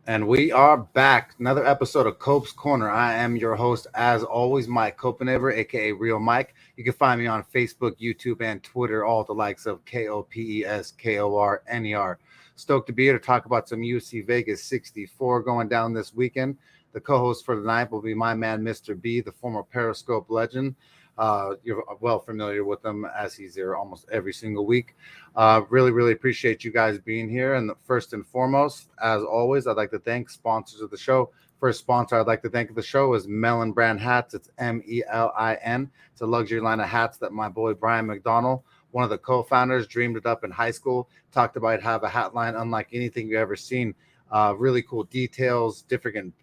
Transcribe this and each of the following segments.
And we are back. Another episode of Cope's Corner. I am your host, as always, Mike Copenever, aka Real Mike. You can find me on Facebook, YouTube, and Twitter, all the likes of KOPESKORNER. Stoked to be here to talk about some UFC Vegas 64 going down this weekend. The co host for tonight will be my man, Mr. B, the former Periscope legend. You're well familiar with him as he's here almost every single week. Really appreciate you guys being here. And first and foremost, as always, I'd like to thank sponsors of the show. First sponsor I'd like to thank of the show is Melon Brand Hats. It's MELIN. It's a luxury line of hats that my boy Brian McDonald, one of the co-founders, dreamed it up in high school. Talked about have a hat line unlike anything you've ever seen. Really cool details, different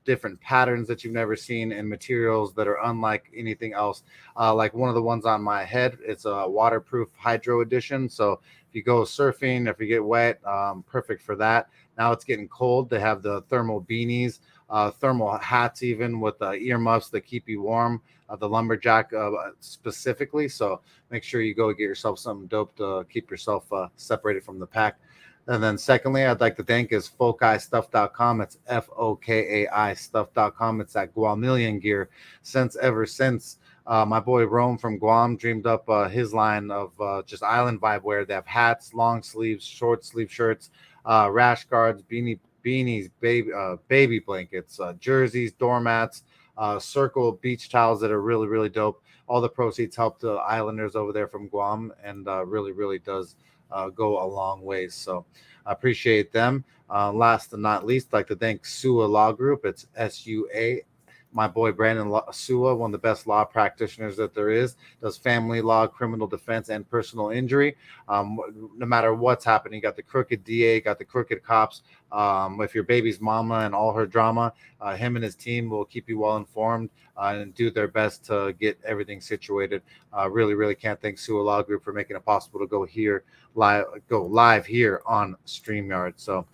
patterns that you've never seen, and materials that are unlike anything else. Like one of the ones on my head, it's a waterproof hydro edition. So if you go surfing, if you get wet, perfect for that. Now it's getting cold. They have the thermal beanies, thermal hats, even with earmuffs that keep you warm. The lumberjack specifically. So make sure you go get yourself something dope to keep yourself separated from the pack. And then secondly, I'd like to thank is folkaistuff.com. It's FOKAI stuff.com. It's that Guamillion gear ever since my boy Rome from Guam dreamed up his line of just island vibe wear. They have hats, long sleeves, short sleeve shirts, rash guards, beanies, baby blankets, jerseys, doormats, circle beach towels that are really dope. All the proceeds help the islanders over there from Guam, and really does go a long ways. So I appreciate them. Last and not least, I'd like to thank SUA Law Group. It's SUA. My boy Brandon Sua, one of the best law practitioners that there is, does family law, criminal defense, and personal injury. No matter what's happening, you got the crooked DA, got the crooked cops. If your baby's mama and all her drama, him and his team will keep you well informed and do their best to get everything situated. Really can't thank Sua Law Group for making it possible to go live here on StreamYard. So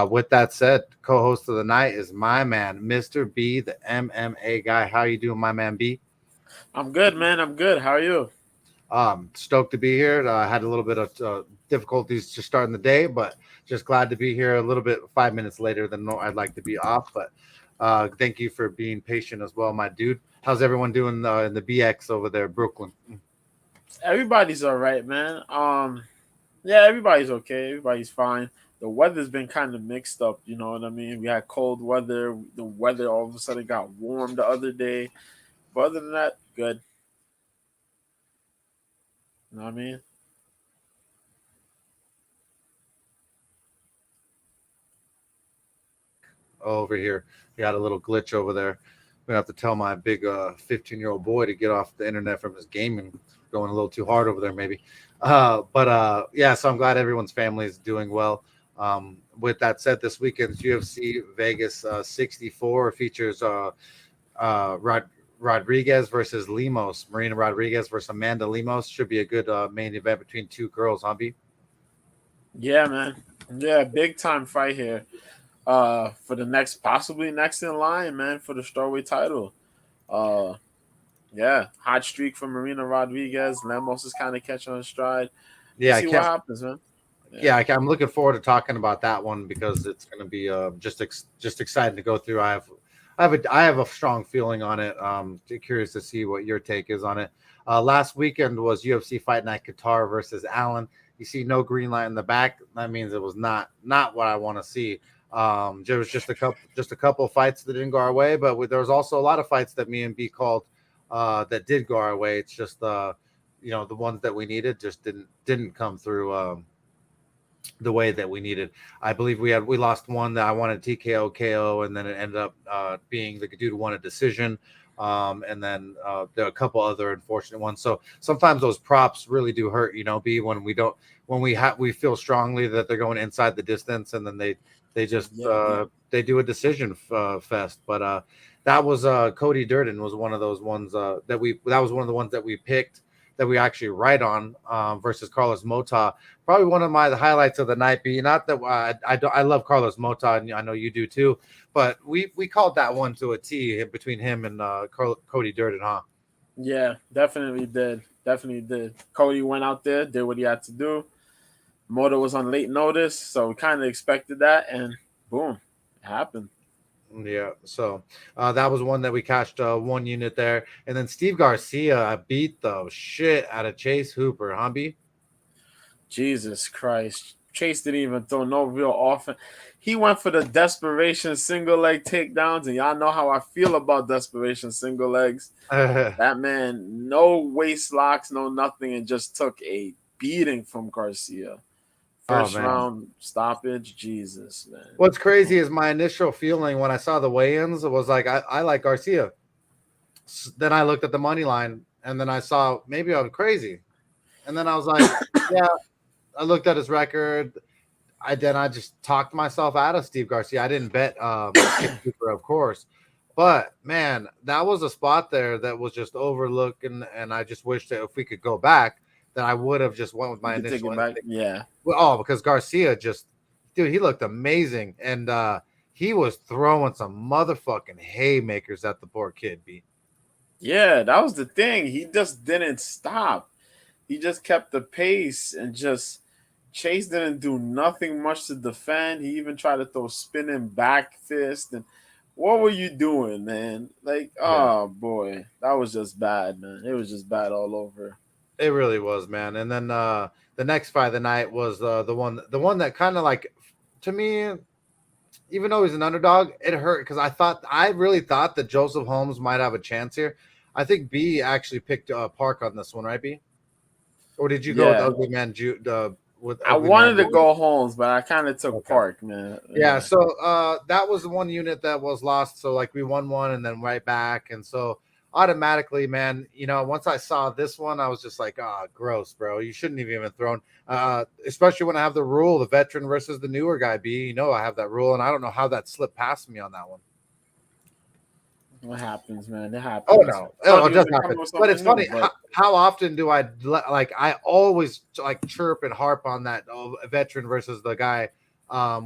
with that said, co-host of the night is my man, Mr. B, the MMA guy. How you doing, my man B? I'm good, man. I'm good. How are you? Stoked to be here. I had a little bit of difficulties just starting the day, but just glad to be here a little bit 5 minutes later than I'd like to be off. But thank you for being patient as well, my dude. How's everyone doing in the BX over there, Brooklyn? Everybody's all right, man. Yeah, everybody's okay. Everybody's fine. The weather's been kind of mixed up, you know what I mean? We had cold weather. The weather all of a sudden got warm the other day. But other than that, good. You know what I mean? Over here. We got a little glitch over there. We have to tell my big 15-year-old boy to get off the internet from his gaming. Going a little too hard over there, maybe. But yeah, so I'm glad everyone's family is doing well. With that said, this weekend's UFC Vegas 64 features Rodriguez versus Lemos. Marina Rodriguez versus Amanda Lemos. Should be a good main event between two girls, huh, B? Yeah, man. Yeah, big time fight here. For the possibly next in line, man, for the strawweight title. Uh, yeah, hot streak for Marina Rodriguez. Lemos is kind of catching on stride. We'll Yeah, I see what can't. happens, man. Yeah. Yeah, I'm looking forward to talking about that one because it's going to be just exciting to go through. I have a strong feeling on it. Curious to see what your take is on it. Last weekend was UFC Fight Night Qatar versus Allen. You see no green light in the back. That means it was not what I want to see. There was just a couple of fights that didn't go our way, but there was also a lot of fights that me and B called that did go our way. It's just the ones that we needed just didn't come through. The way that we needed. I believe we lost one that I wanted TKO KO, and then it ended up being the dude won a decision. And then there are a couple other unfortunate ones. So sometimes those props really do hurt, B, when we feel strongly that they're going inside the distance, and then they just Yeah. they do a decision fest. But that was Cody Durden was one of those ones that was one of the ones that we picked that we actually right on versus Carlos Mota. Probably one of the highlights of the night. Be not that I love Carlos Mota, and I know you do too. But we called that one to a T between him and Cody Durden, huh? Yeah, definitely did. Definitely did. Cody went out there, did what he had to do. Moto was on late notice, so we kind of expected that, and boom, happened. Yeah, so that was one that we cashed 1 unit there, and then Steve Garcia beat the shit out of Chase Hooper, huh, B? Jesus Christ. Chase didn't even throw no real offense. He went for the desperation single leg takedowns, and y'all know how I feel about desperation single legs. That man, no waist locks, no nothing, and just took a beating from Garcia. Oh First man, round stoppage, Jesus, man. what's crazy is my initial feeling when I saw the weigh-ins was like I like Garcia. Then I looked at the money line, and then I saw maybe I was crazy, and then I was like, yeah. I looked at his record. I just talked myself out of Steve Garcia. I didn't bet Chase Hooper, of course, but man, that was a spot there that was just overlooked, and I just wish that if we could go back, that I would have just went with You my can take initial it back. instinct. Yeah. Well, oh, because Garcia just, dude, he looked amazing, and he was throwing some motherfucking haymakers at the poor kid. B. Yeah, that was the thing. He just didn't stop. He just kept the pace and just Chase didn't do nothing much to defend. He even tried to throw spinning back fist. And what were you doing, man? Like, Yeah, oh boy, that was just bad, man. It was just bad all over. it really was, man. And then the next fight of the night was the one that kind of like, to me, even though he's an underdog, it hurt because I really thought that Joseph Holmes might have a chance here. I think B actually picked Park on this one, right, B? Or did you go with Yeah, Ugly Man with I Ugly Man? wanted to go Holmes, but I kind of took Okay. Park, man. Yeah, Yeah. so that was the 1 unit that was lost. So like we won one and then right back, and so automatically, man, once I saw this one, I was just like, ah, gross, bro. You shouldn't have even thrown. Especially when I have the rule, the veteran versus the newer guy. B, I have that rule, and I don't know how that slipped past me on that one. What happens, man? It Oh happens. no, Thought it he was does gonna come happen. up with But it's something new, funny but how often do I always like chirp and harp on that veteran versus the guy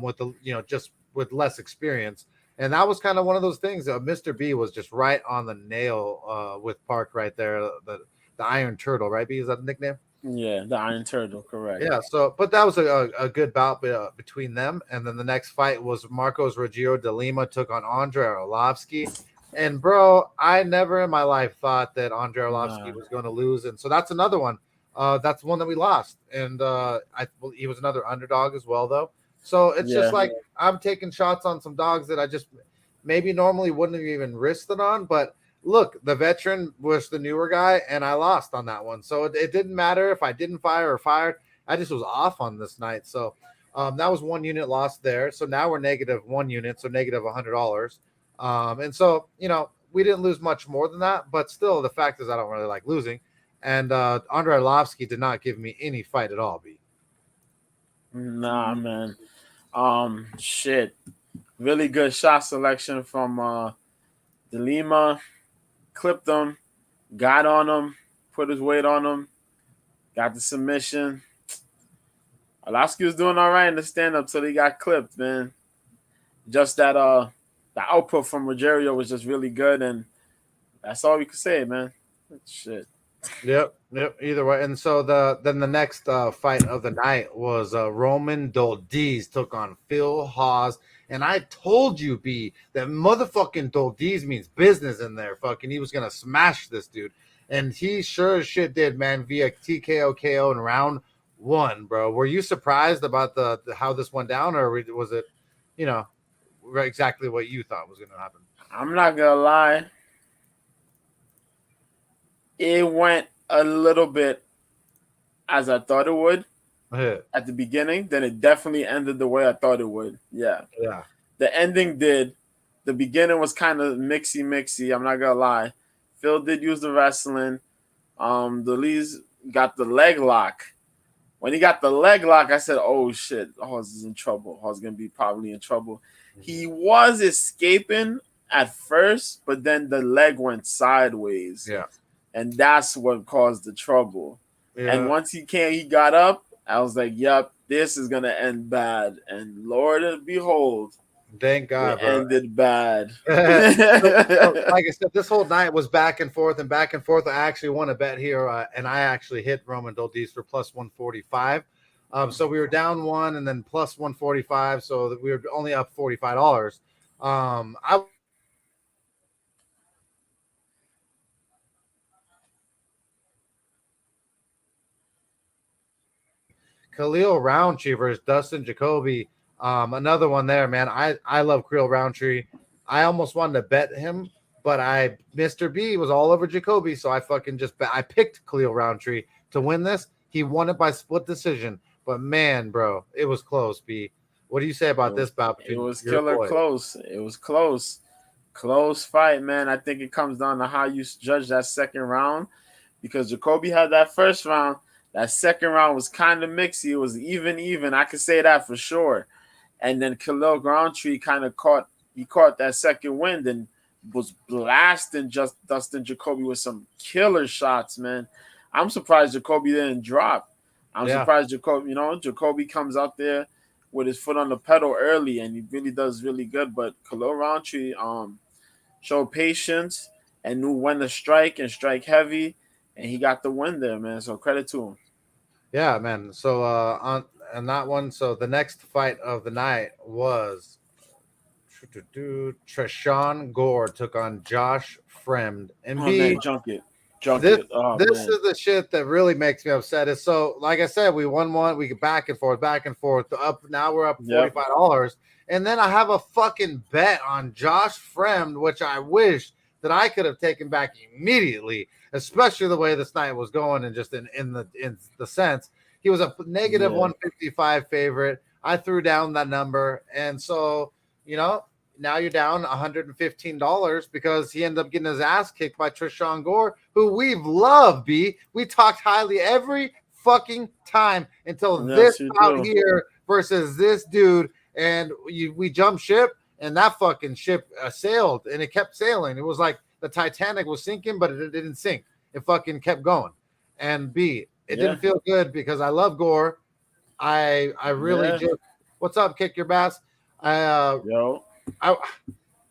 with the just with less experience, and that was kind of one of those things. Mr. B was just right on the nail with Park right there, the Iron Turtle, right? B, is that the nickname? yeah, the Iron Turtle, correct. Yeah. So, but that was a good bout between them, and then the next fight was Marcos Rogero de Lima took on Andre Arlovsky. And bro, I never in my life thought that Andre Arlovsky Nah, was going to lose, and so that's another one. That's one that we lost, and he was another underdog as well, though. So it's just yeah, like I'm taking shots on some dogs that I just maybe normally wouldn't have even risked it on. But look, the veteran was the newer guy, and I lost on that one. So it didn't matter if I didn't fire or fired. I just was off on this night. So that was 1 unit lost there. So now we're -1 unit, so -$100. And so, we didn't lose much more than that, but still, the fact is, I don't really like losing. And Andre Arlovsky did not give me any fight at all. B. nah, man. Shit. Really good shot selection from De Lima. Clipped him, got on him, put his weight on him, got the submission. Arlovsky was doing all right in the stand up till he got clipped, man. Just that the output from Rogerio was just really good, and that's all we could say, man. Shit. Yep. Either way, and so then the next fight of the night was Roman Doldiz took on Phil Hawes, and I told you, B, that motherfucking Doldiz means business in there. Fucking, he was gonna smash this dude, and he sure as shit did, man, via TKO KO in round one, bro. Were you surprised about the how this went down, or was it, you know, exactly what you thought was gonna happen? I'm not gonna lie. It went a little bit as I thought it would Yeah, at the beginning. Then it definitely ended the way I thought it would. Yeah. yeah, The ending did. The beginning was kind of mixy. I'm not gonna lie. Phil did use the wrestling. The Lees got the leg lock. When he got the leg lock, I said, "Oh shit, Hawes is in trouble. Hawes gonna be probably in trouble." He was escaping at first, but then the leg went sideways, yeah. and that's what caused the trouble. And Yeah. once he got up. I was like, "Yep, this is gonna end bad." And Lord and behold, Thank it God, bro. ended bad. So, like I said, this whole night was back and forth and back and forth. I actually won a bet here, and I actually hit Roman Doldiz for plus 145. So we were down one and then plus 145, so that we were only up $45. I Khalil Roundtree versus Dustin Jacoby. Another one there, man. I love Khalil Roundtree. I almost wanted to bet him, but Mr. B was all over Jacoby, so I fucking just I picked Khalil Roundtree to win this. He won it by split decision, but man, bro, it was close. B, what do you say about this bout It between was your killer boys? close. It was close. Close fight, man. I think it comes down to how you judge that second round because Jacoby had that first round. That second round was kind of mixy. It was even. I could say that for sure. And then Khalil Roundtree kind of caught that second wind and was blasting just Dustin Jacoby with some killer shots, man. I'm surprised Jacoby didn't drop. I'm Yeah, surprised Jacoby comes out there with his foot on the pedal early and he really does really good. But Khalil Roundtree showed patience and knew when to strike and strike heavy, and he got the win there, man. So credit to him. yeah, man. So on that one, so the next fight of the night was Treshawn Gore took on Josh Fremd. And Oh B, man, Junket. this Oh this man. is the shit that really makes me upset. Is so like I said, we won one, we get back and forth, up. Now we're up Yep. $45, and then I have a fucking bet on Josh Fremd, which I wish that I could have taken back immediately, especially the way this night was going, and just in the sense he was a negative Yeah. 155 favorite. I threw down that number, and so you know now you're down $115 because he ended up getting his ass kicked by Trishawn Gore, who we've loved, B. We talked highly every fucking time until Yes, this you out do. here versus this dude. And we jumped ship, and that fucking ship sailed, and it kept sailing. It was like the Titanic was sinking, but it didn't sink. It fucking kept going. And B, it Yeah. didn't feel good because I love Gore. I really Yeah. just, what's up, kick your bass? Yo. I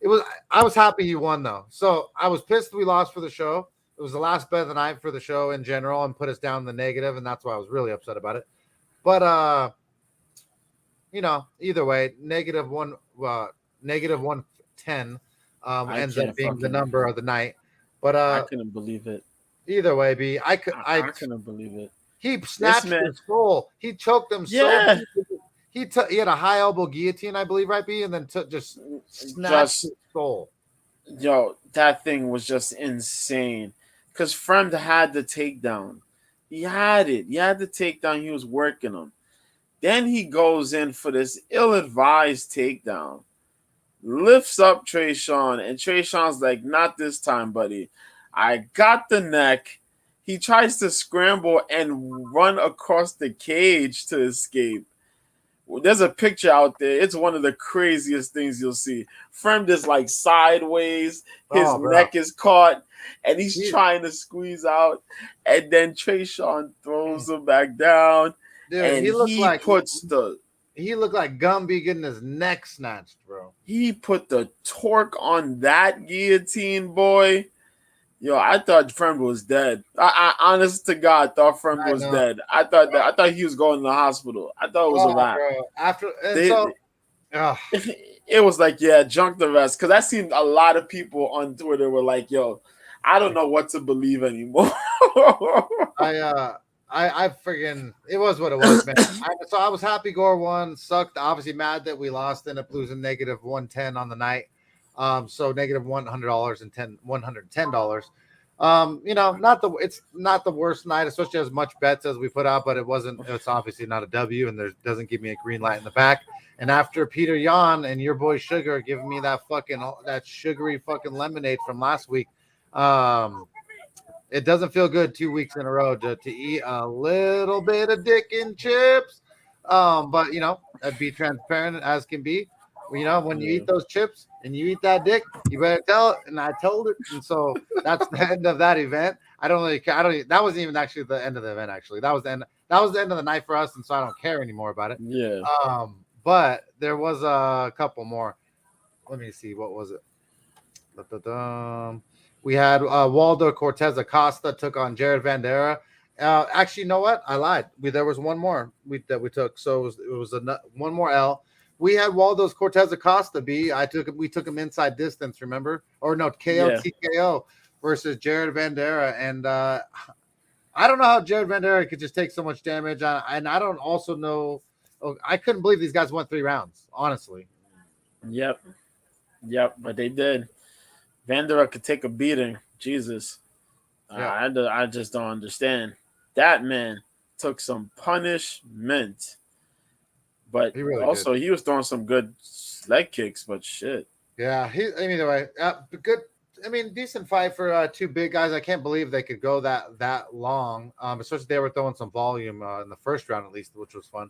it was I was happy he won though. So I was pissed we lost for the show. It was the last bet of the night for the show in general and put us down the negative, and that's why I was really upset about it. But either way, negative 110 I ends up can't being the fucking number of the night. But I couldn't believe it. either way, B, I could I couldn't believe it. he This snatched man. his soul. He choked him so Yeah. deep. He had a high elbow guillotine, I believe, right, B, and then just snatched Just his soul. yo, that thing was just insane. Cause Fremd had the takedown. He had it. He had the takedown. He was working him. Then he goes in for this ill-advised takedown. Lifts up Trayshawn, and Trayshawn's like, not this time, buddy. I got the neck. He tries to scramble and run across the cage to escape. There's a picture out there. It's one of the craziest things you'll see. Fremd is like sideways. His Oh, bro. neck is caught, and he's He- trying to squeeze out. And then Trayshawn throws him back down, Dude, and he looked he like Gumby getting his neck snatched, bro. put the torque on that guillotine, boy. Yo, I thought Fremd was dead. I honest to God thought Fremd I was know. dead. I thought he was going to the hospital. I thought it was a wrap. Bro. After and They- so, It was like, yeah, junk the rest. Because I seen a lot of people on Twitter were like, yo, I don't know what to believe anymore. I friggin' it was what it was, man. So I was happy Gore won. Sucked. Obviously mad that we lost. Ended up losing negative 110 on the night. So negative $100 and $110. It's not the worst night, especially as much bets as we put out, but it's obviously not a W, and doesn't give me a green light in the back. And after Peter Yan and your boy Sugar giving me that sugary fucking lemonade from last week, it doesn't feel good 2 weeks in a row to eat a little bit of dick and chips. But I'd be transparent as can be. When you eat those chips and you eat that dick, you better tell it. And I told it. And so that's the end of that event. I don't really care. That wasn't even actually the end of the event. Actually, that was the end. That was the end of the night for us. And so I don't care anymore about it. Yeah. But there was a couple more. Let me see. What was it? We had Waldo Cortez Acosta took on Jared Vandera. Actually, you know what? I lied. There was one more that we took. So it was one more L. we had Waldo's Cortez Acosta we took him inside distance, remember? Or no, KO Yeah. TKO versus Jared Vandera. And I don't know how Jared Vandera could just take so much damage. And I don't also know. I couldn't believe these guys went 3 rounds, honestly. Yep. But they did. Vandera could take a beating. Jesus. Yeah. I just don't understand. That man took some punishment. But He really also, did. he was throwing some good leg kicks, but shit. Yeah. Either way, good. I mean, decent fight for 2 big guys. I can't believe they could go that long. Especially they were throwing some volume in the first round, at least, which was fun.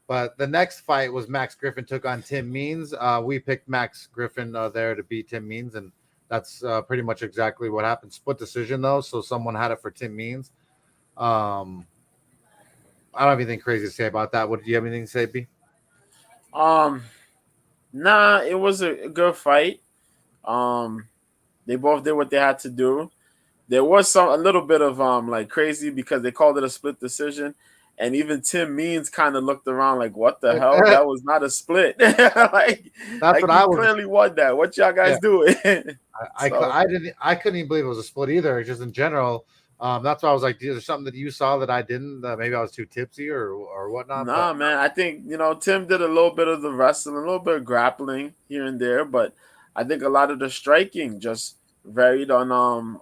But the next fight was Max Griffin took on Tim Means. We picked Max Griffin there to beat Tim Means, and that's pretty much exactly what happened. Split decision, though, so someone had it for Tim Means. I don't have anything crazy to say about that. What do you have anything to say, B? Nah, it was a good fight. They both did what they had to do. There was a little bit of like crazy because they called it a split decision, and even Tim Means kind of looked around like, "What the hell? That was not a split." Like that's what I was clearly won that. What y'all guys doing? I couldn't even believe it was a split either. Just in general, that's why I was like, "Is there something that you saw that I didn't? Maybe I was too tipsy or whatnot." Nah, man. I think Tim did a little bit of the wrestling, a little bit of grappling here and there, but I think a lot of the striking just varied on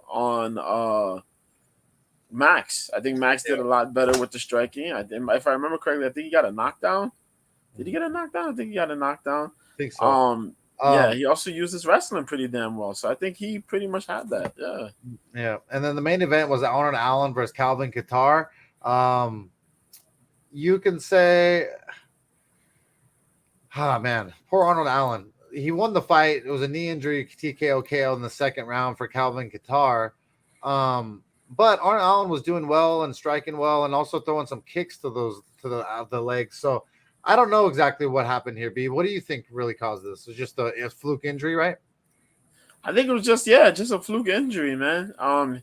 Max. I think Max did a lot better with the striking. I think, if I remember correctly, I think he got a knockdown. Did he get a knockdown? I think he got a knockdown. I think so. Yeah, he also used his wrestling pretty damn well. So I think he pretty much had that. Yeah. Yeah. And then the main event was Arnold Allen versus Calvin Kattar. You can say, man, poor Arnold Allen. He won the fight. It was a knee injury, TKO KO in the second round for Calvin Kattar. But Arnold Allen was doing well and striking well, and also throwing some kicks to the legs. So I don't know exactly what happened here, B. What do you think really caused this? It's just a fluke injury, right? I think it was just a fluke injury, man.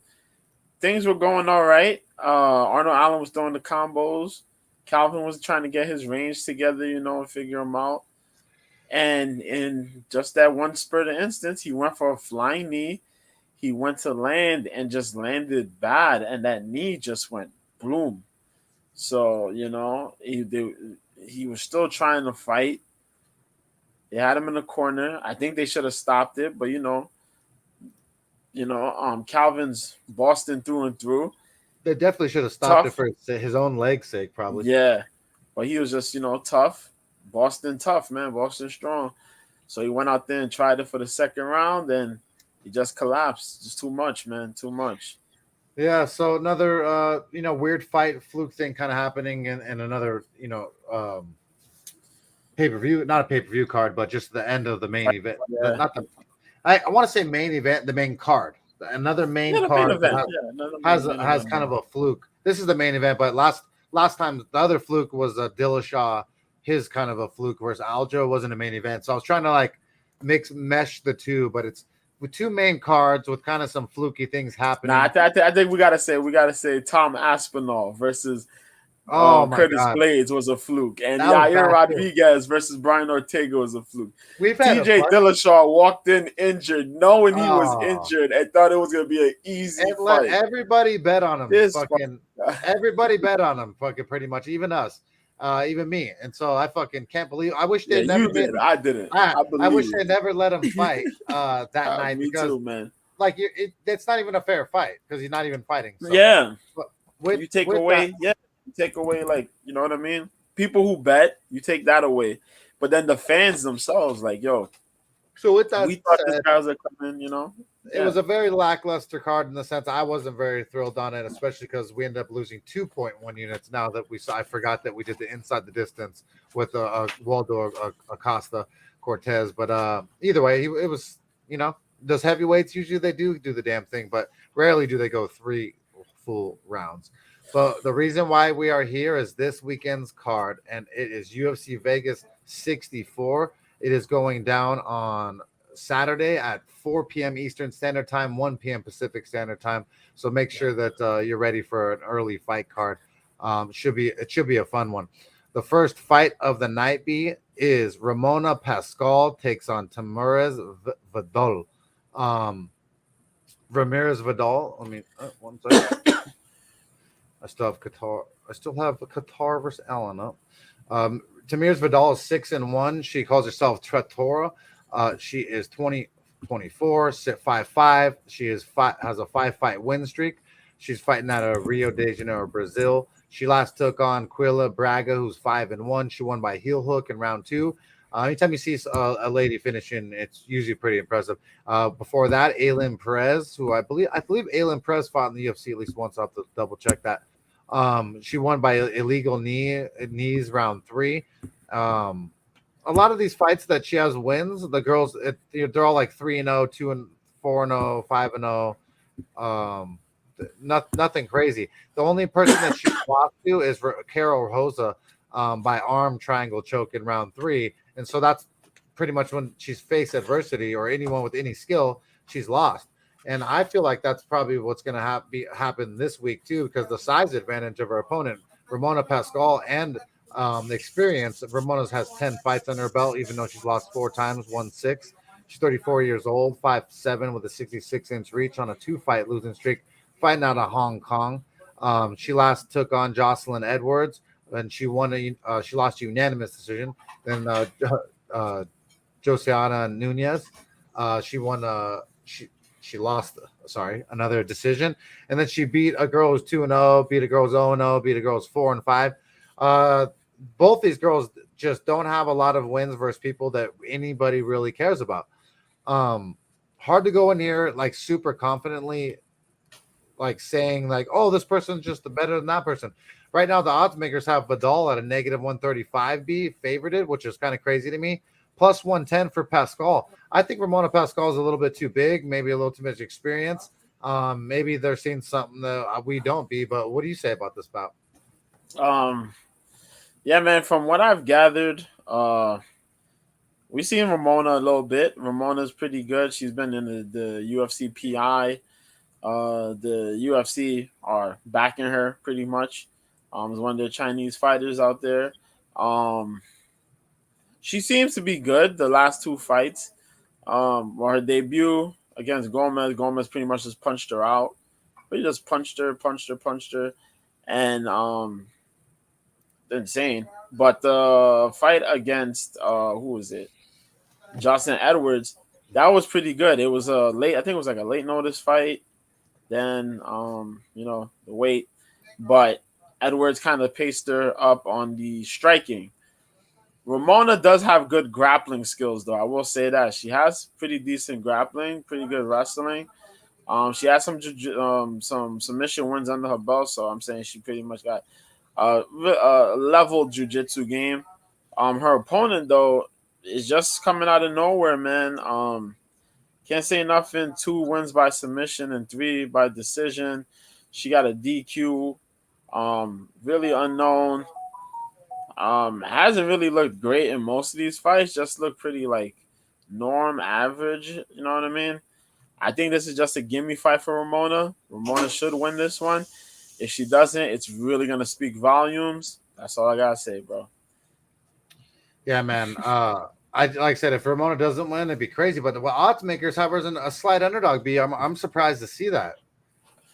Things were going all right. Arnold Allen was throwing the combos. Calvin was trying to get his range together, and figure them out. And in just that one spurt of instance, he went for a flying knee. He went to land and just landed bad, and that knee just went boom. So he was still trying to fight. They had him in the corner. I think they should have stopped it, but Calvin's Boston through and through. They definitely should have stopped it for his own leg's sake, probably. Yeah, but he was just tough. Boston tough, man. Boston strong. So he went out there and tried it for the second round, and he just collapsed. Just too much, man. Too much. Yeah. So another, weird fight, fluke thing kind of happening in another, pay-per-view, not a pay-per-view card, but just the end of the main event. Yeah. I want to say main event, the main card. Another main card has kind of a fluke. This is the main event, but last time the other fluke was Dillashaw. His kind of a fluke versus Aljo wasn't a main event. So I was trying to mesh the two, but it's with 2 main cards with kind of some fluky things happening. Nah, I think we gotta say Tom Aspinall versus Curtis Blades was a fluke, and Yair Rodriguez versus Brian Ortega was a fluke. TJ Dillashaw walked in injured, knowing he was injured, and thought it was gonna be an easy fight. Everybody bet on him. Everybody bet on him. Fucking pretty much, even us. Even me, and so I fucking can't believe. I wish they never. I didn't. I wish they never let him fight that night me because, too, man. It's not even a fair fight because he's not even fighting. So. Yeah, you take away, you know what I mean. People who bet, you take that away, but then the fans themselves, yo. So with that, we thought this guy was coming, It was a very lackluster card in the sense I wasn't very thrilled on it, especially because we ended up losing 2.1 units. Now that I forgot that we did the inside the distance with Waldo Acosta Cortez. But either way, it was, those heavyweights, usually they do the damn thing, but rarely do they go 3 full rounds. But the reason why we are here is this weekend's card, and it is UFC Vegas 64. It is going down on Saturday at 4 p.m. Eastern Standard Time, 1 p.m. Pacific Standard Time. So make sure that you're ready for an early fight card. It should be a fun one. The first fight of the night B is Ramona Pascal takes on Vidal. Um, Ramirez Vidal. Let me 1 second. I still have Qatar. I still have Qatar versus Allen up. Tamir's Vidal is 6-1. She calls herself Trattora. She is 24, sit 5'5". She has a 5-fight win streak. She's fighting out of Rio de Janeiro, Brazil. She last took on Quilla Braga, who's 5-1. She won by heel hook in round 2. Anytime you see a lady finishing, it's usually pretty impressive. Before that, Aylin Perez, who I believe Aylin Perez fought in the UFC at least once. I'll have to double check that. She won by illegal knees round 3. A lot of these fights that she has wins, the girls, they're all like 3-0, 2-4-0, 5-0. Nothing crazy. The only person that she lost to is Carol Rosa by arm triangle choke in round 3. And so that's pretty much when she's faced adversity or anyone with any skill, she's lost. And I feel like that's probably what's going to happen this week too, because the size advantage of her opponent, Ramona Pascal, and the experience. Ramona's has 10 fights under her belt, even though she's lost 4 times, won 6. She's 34 years old, 5'7", with a 66-inch reach on a 2-fight losing streak, fighting out of Hong Kong. She last took on Jocelyn Edwards, and she won. She lost a unanimous decision. Then Josiana Nunez, she won. She lost, another decision, and then she beat a girl who's 2-0, beat a girl who's 0-0, beat a girl who's 4-5. Both these girls just don't have a lot of wins versus people that anybody really cares about. Hard to go in here like super confidently, like saying like, oh, this person's just better than that person. Right now, the odds makers have Vidal at a -135 B favorited, which is kind of crazy to me. Plus 110 for Pascal. I think Ramona Pascal is a little bit too big, maybe a little too much experience. Maybe they're seeing something that we don't be. But what do you say about this bout? Yeah, man. From what I've gathered, we've seen Ramona a little bit. Ramona's pretty good. She's been in the UFC PI. The UFC are backing her pretty much. Is one of the Chinese fighters out there. She seems to be good the last 2 fights. Or her debut against Gomez pretty much just punched her out. But he just punched her. And insane. But the fight against who was it? Jocelyn Edwards, that was pretty good. It was I think it was like a late notice fight. Then the weight. But Edwards kind of paced her up on the striking. Ramona does have good grappling skills, though. I will say that she has pretty decent grappling, pretty good wrestling. She has some submission wins under her belt, so I'm saying she pretty much got a level jiu-jitsu game. Her opponent, though, is just coming out of nowhere, man. Can't say nothing. 2 wins by submission and 3 by decision. She got a DQ. Really unknown. Hasn't really looked great in most of these fights. Just looked pretty like norm average. You know what I mean? I think this is just a gimme fight for Ramona. Ramona should win this one. If she doesn't, it's really gonna speak volumes. That's all I gotta say, bro. Yeah, man. Like I said, if Ramona doesn't win, it'd be crazy. But the odds makers have her as a slight underdog. I'm surprised to see that.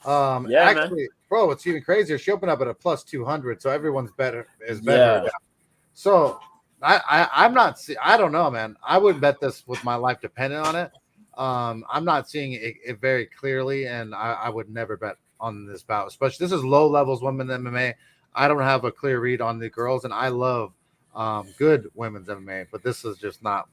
Yeah, actually, man. Bro, it's even crazier. She opened up at a plus 200, so everyone's better. Yeah. So I'm not. I don't know, man. I wouldn't bet this with my life dependent on it. I'm not seeing it very clearly, and I would never bet on this bout. Especially this is low levels women MMA. I don't have a clear read on the girls, and I love good women's MMA, but this is just not.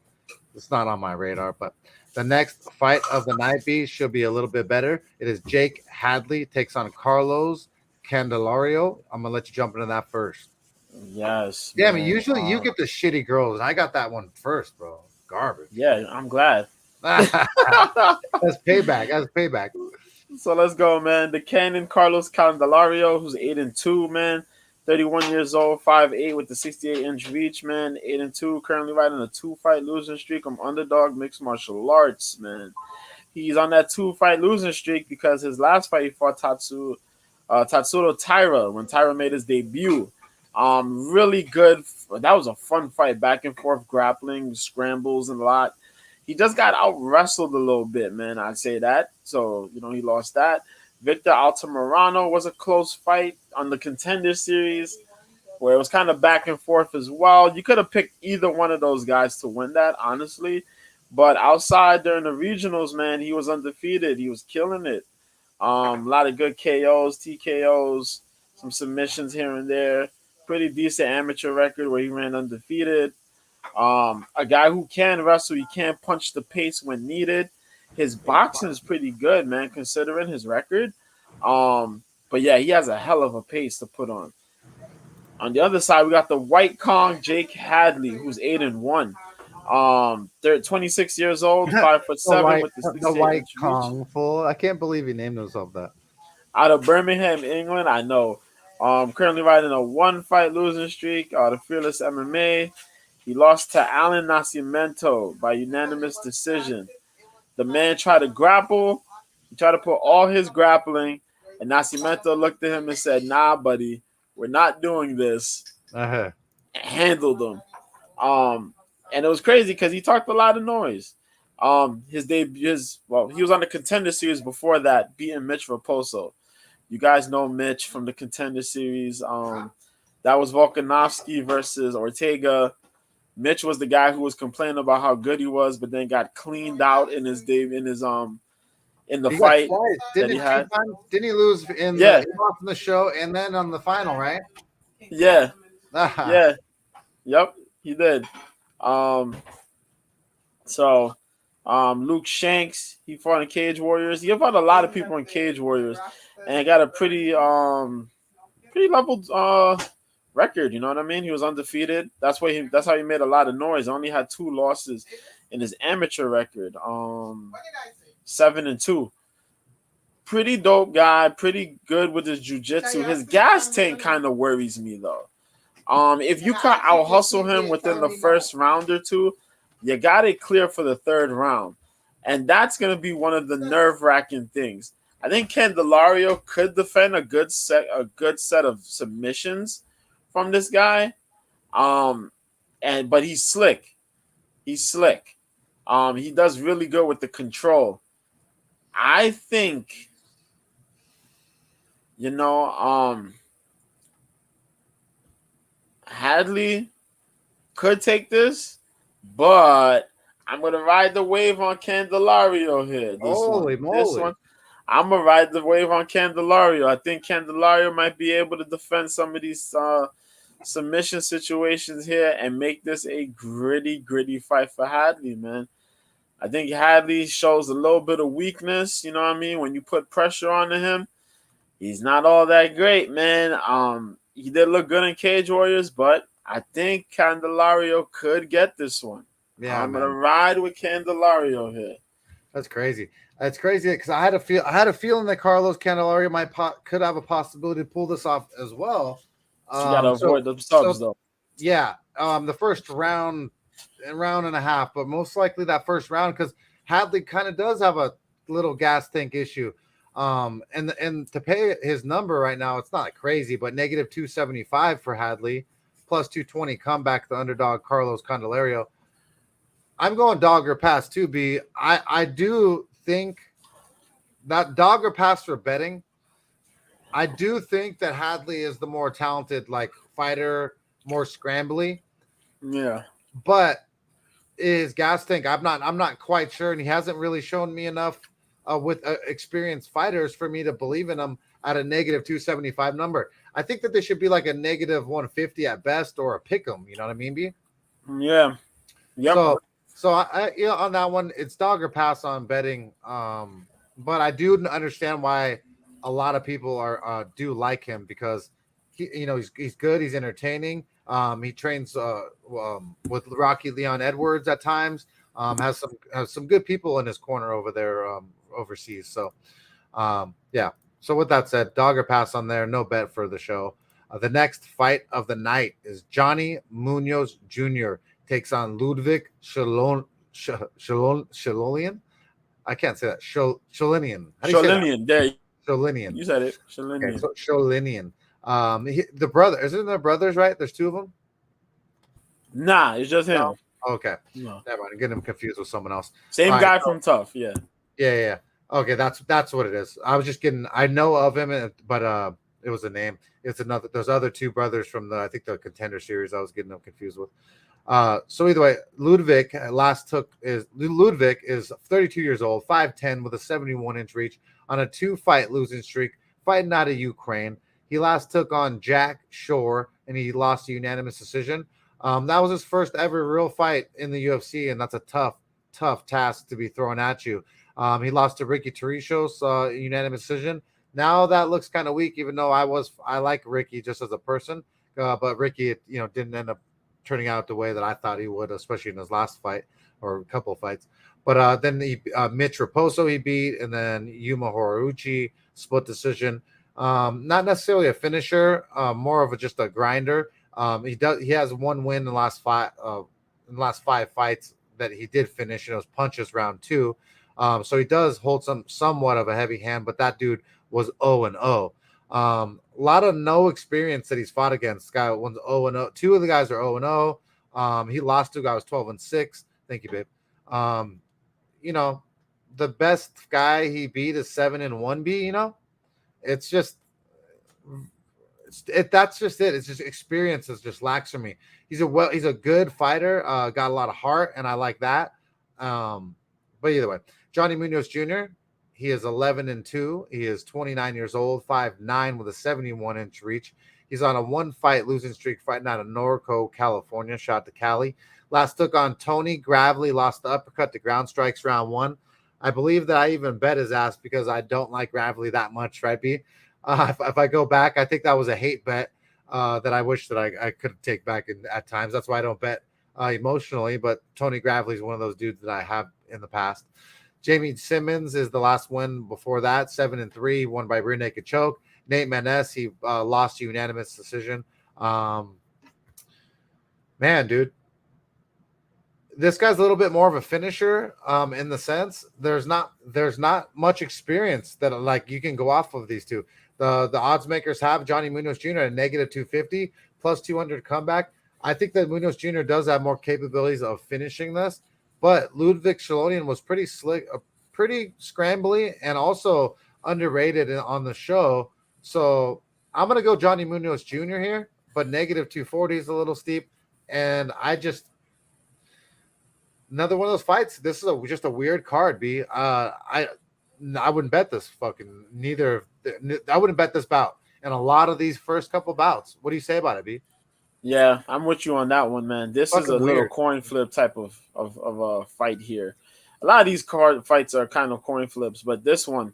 It's not on my radar. But the next fight of the night B should be a little bit better. It is Jake Hadley takes on Carlos Candelario. I'm gonna let you jump into that first. Yes. Yeah, I mean, usually you get the shitty girls, and I got that one first, bro. Garbage. Yeah, I'm glad. That's payback. So let's go, man. The Cannon Carlos Candelario, who's 8-2, man. 31 years old, 5'8", with the 68-inch reach, man. 8-2, currently riding a 2-fight losing streak. I'm underdog mixed martial arts, man. He's on that 2-fight losing streak because his last fight he fought Tatsuro Taira when Taira made his debut. Really good. That was a fun fight, back and forth grappling, scrambles, and a lot. He just got out wrestled a little bit, man. I'd say that. So, he lost that. Victor Altamirano was a close fight on the Contender Series, where it was kind of back and forth as well. You could have picked either one of those guys to win that, honestly. But outside during the regionals, man, he was undefeated. He was killing it. A lot of good KOs, TKOs, some submissions here and there. Pretty decent amateur record where he ran undefeated. A guy who can wrestle, he can punch the pace when needed. His boxing is pretty good, man, considering his record. But yeah, he has a hell of a pace to put on. On the other side, we got the White Kong, Jake Hadley, who's 8-1. They're 26 years old, 5'7" with the White Kong fool. I can't believe he named himself that. Out of Birmingham, England, I know. Currently riding a 1-fight losing streak. The Fearless MMA. He lost to Alan Nascimento by unanimous decision. The man tried to grapple. He tried to put all his grappling, and Nascimento looked at him and said, "Nah, buddy, we're not doing this." Handled him. And it was crazy because he talked a lot of noise. He was on the Contender Series before that, beating Mitch Raposo. You guys know Mitch from the Contender Series. That was Volkanovski versus Ortega. Mitch was the guy who was complaining about how good he was, but then got cleaned out in the fight that he had. Didn't he lose in the show and then on the final, right? Yeah. Yeah. Yep, he did. Luke Shanks, he fought in Cage Warriors. He fought a lot of people in Cage Warriors and got a pretty leveled record, you know what I mean? He was undefeated. That's how he made a lot of noise. Only had 2 losses in his amateur record. 7-2. Pretty dope guy, pretty good with his jiu-jitsu. His gas tank kind of worries me though. If you can out hustle him within the first round or two, you got it clear for the 3rd round. And that's going to be one of the nerve-wracking things. I think Candelario could defend a good set of submissions from this guy. But he's slick. He does really good with the control. I think, Hadley could take this, but I'm going to ride the wave on Candelario here. Holy moly. I'm going to ride the wave on Candelario. I think Candelario might be able to defend some of these submission situations here and make this a gritty fight for Hadley, man. I think Hadley shows a little bit of weakness, you know what I mean? When you put pressure onto him, he's not all that great, man. He did look good in Cage Warriors, but I think Candelario could get this one. Yeah, I'm gonna ride with Candelario here. That's crazy. That's crazy because I had a feeling that Carlos Candelario could have a possibility to pull this off as well. So you gotta avoid the subs though. Yeah, the first round and a half, but most likely that first round because Hadley kind of does have a little gas tank issue. And to pay his number right now, it's not crazy, but negative 275 for Hadley, plus 220 comeback, the underdog Carlos Candelario. I'm going dog or pass too, B. I do think that dog or pass for betting. I do think that Hadley is the more talented, fighter, more scrambly. Yeah. But his gas tank, I'm not quite sure, and he hasn't really shown me enough with experienced fighters for me to believe in him at a negative 275 number. I think that they should be like a negative 150 at best or a pick 'em. You know what I mean, B? Yeah. Yep. So I on that one, it's dog or pass on betting. But I do understand why a lot of people do like him because he's good, he's entertaining. He trains with Rocky Leon Edwards at times. Has some good people in his corner over there overseas. So yeah. So with that said, dog or pass on there, no bet for the show. The next fight of the night is Johnny Munoz Jr. takes on Ludwig Shalolian. I can't say that. Sholinian. Sholinian. There. Sholinian. You said it. Sholinian. Okay, so Sholinian. The brother, isn't there brothers, right? There's two of them. Nah, it's just him. No? Okay, No. never mind. I'm getting him confused with someone else. All Same right, guy so from Tough. Yeah. yeah. Okay, that's what it is. I was just getting. I know of him, but it was a name. It's another. There's other two brothers from the I think the Contender series. I was getting them confused with. So either way, Ludwig is 32 years old, 5'10", with a 71-inch reach on a 2-fight losing streak, fighting out of Ukraine. He last took on Jack Shore, and he lost a unanimous decision. That was his first ever real fight in the UFC, and that's a tough task to be thrown at you. He lost to Ricky Torrijos, unanimous decision. Now that looks kind of weak, even though I like Ricky just as a person, but Ricky, didn't end up turning out the way that I thought he would, especially in his last fight or a couple of fights. But then Mitch Raposo he beat, and then Yuma Horiguchi split decision. Not necessarily a finisher, more of just a grinder. He has one win in the last five fights that he did finish, and it was punches round 2. So he does hold somewhat of a heavy hand, but that dude was 0-0. A lot of no experience that he's fought against. Guy one's 0-0. Two of the guys are 0-0. He lost to a guy who was 12-6. Thank you, babe. The best guy he beat is 7-1B. It's just that's just it. It's just experience is just lacks for me. He's a good fighter, got a lot of heart, and I like that. But either way, Johnny Munoz Jr., he is 11-2. He is 29 years old, 5'9", with a 71-inch reach. He's on a 1-fight losing streak, fighting out of Norco, California. Shout out to Cali. Last took on Tony Gravely, lost the uppercut to ground strikes round 1. I believe that I even bet his ass because I don't like Gravely that much, right, B? If I go back, I think that was a hate bet that I wish that I could take back at times. That's why I don't bet emotionally, but Tony Gravely is one of those dudes that I have in the past. Jamie Simmons is the last win before that, 7-3, won by rear naked choke. Nate Maness, he lost to unanimous decision. Man, dude, this guy's a little bit more of a finisher in the sense there's not much experience that like you can go off of these two. The odds makers have Johnny Munoz Jr. at -250 plus 200 comeback. I think that Munoz Jr. does have more capabilities of finishing this, but Ludwig Shalonian was pretty slick, pretty scrambly, and also underrated on the show. So I'm going to go Johnny Munoz Jr. here, but -240 is a little steep. And another one of those fights. This is just a weird card, B. I wouldn't bet this fucking neither. I wouldn't bet this bout. And a lot of these first couple bouts. What do you say about it, B? Yeah, I'm with you on that one, man. This Fucking is a little weird. coin flip type of a fight here. A lot of these card fights are kind of coin flips, but this one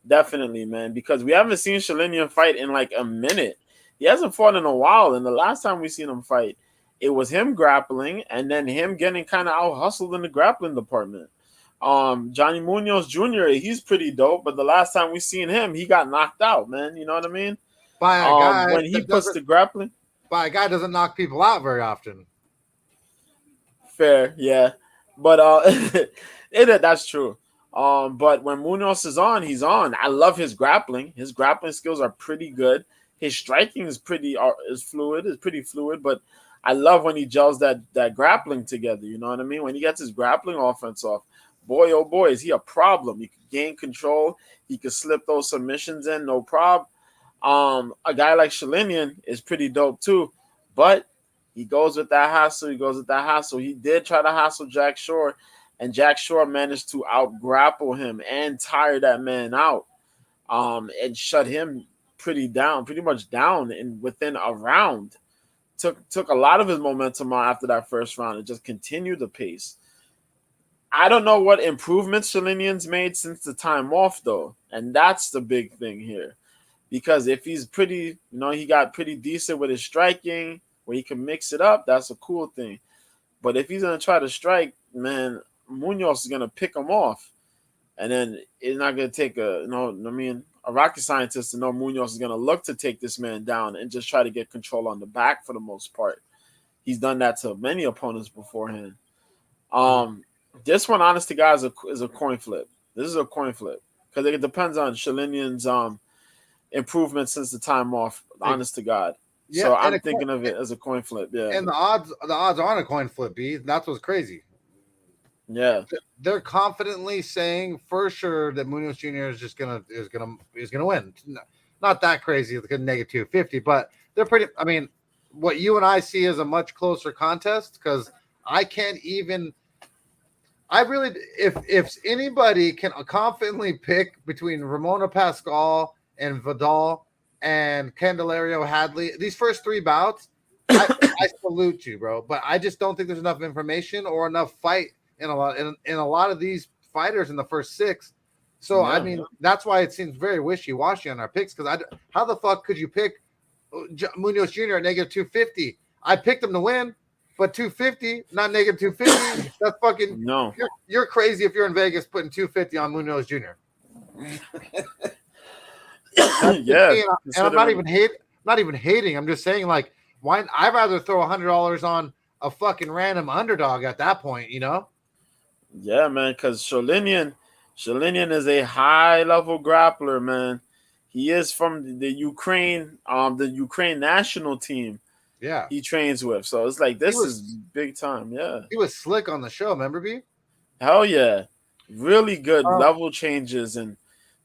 definitely, man, because we haven't seen Shalinian fight in like a minute. He hasn't fought in a while, and the last time we seen him fight, it was him grappling and then him getting kind of out hustled in the grappling department. Johnny Munoz Jr., he's pretty dope, but the last time we seen him, he got knocked out, man. You know what I mean? By a guy When he puts the grappling. By a guy doesn't knock people out very often. Fair, yeah, but that's true. But when Munoz is on, he's on. I love his grappling. His grappling skills are pretty good. His striking is pretty fluid. But I love when he gels that grappling together. You know what I mean? When he gets his grappling offense off, boy, oh boy, is he a problem. He can gain control. He can slip those submissions in, no problem. A guy like Shalinian is pretty dope too, but he goes with that hassle. He did try to hassle Jack Shore, and Jack Shore managed to out-grapple him and tire that man out, and shut him pretty much down within a round. Took a lot of his momentum on after that first round and just continued the pace. I don't know what improvements Shalinian's made since the time off, though, and that's the big thing here. Because if he's pretty, he got pretty decent with his striking, where he can mix it up, that's a cool thing. But if he's going to try to strike, man, Munoz is going to pick him off. And then it's not going to take a rocket scientist to know Munoz is going to look to take this man down and just try to get control on the back for the most part. He's done that to many opponents beforehand. This one, honest to God, is a coin flip. This is a coin flip because it depends on Shalinian's improvement since the time off. Honest to God. Yeah, so I'm thinking of it as a coin flip. Yeah, and the odds aren't a coin flip. B. That's what's crazy. Yeah, they're confidently saying for sure that Munoz Jr. is gonna win. Not that crazy, like a -250, but they're pretty. I mean, what you and I see is a much closer contest because I can't even. I really, if anybody can confidently pick between Ramona Pascal and Vidal and Candelario Hadley, these first three bouts, I salute you, bro. But I just don't think there's enough information or enough fight in a lot of these fighters in the first six. So I mean, that's why it seems very wishy-washy on our picks. Because how the fuck could you pick Munoz Jr. at -250? I picked him to win. But 250, not -250. That's fucking no. You're crazy if you're in Vegas putting 250 on Munoz Jr. Yeah, and I'm not even hating. I'm just saying, like, why? I'd rather throw $100 on a fucking random underdog at that point, you know? Yeah, man. Because Sholinian is a high level grappler, man. He is from the Ukraine national team. Yeah, he trains with. So it's like this is big time. Yeah, he was slick on the show. Remember, B? Hell yeah, really good level changes and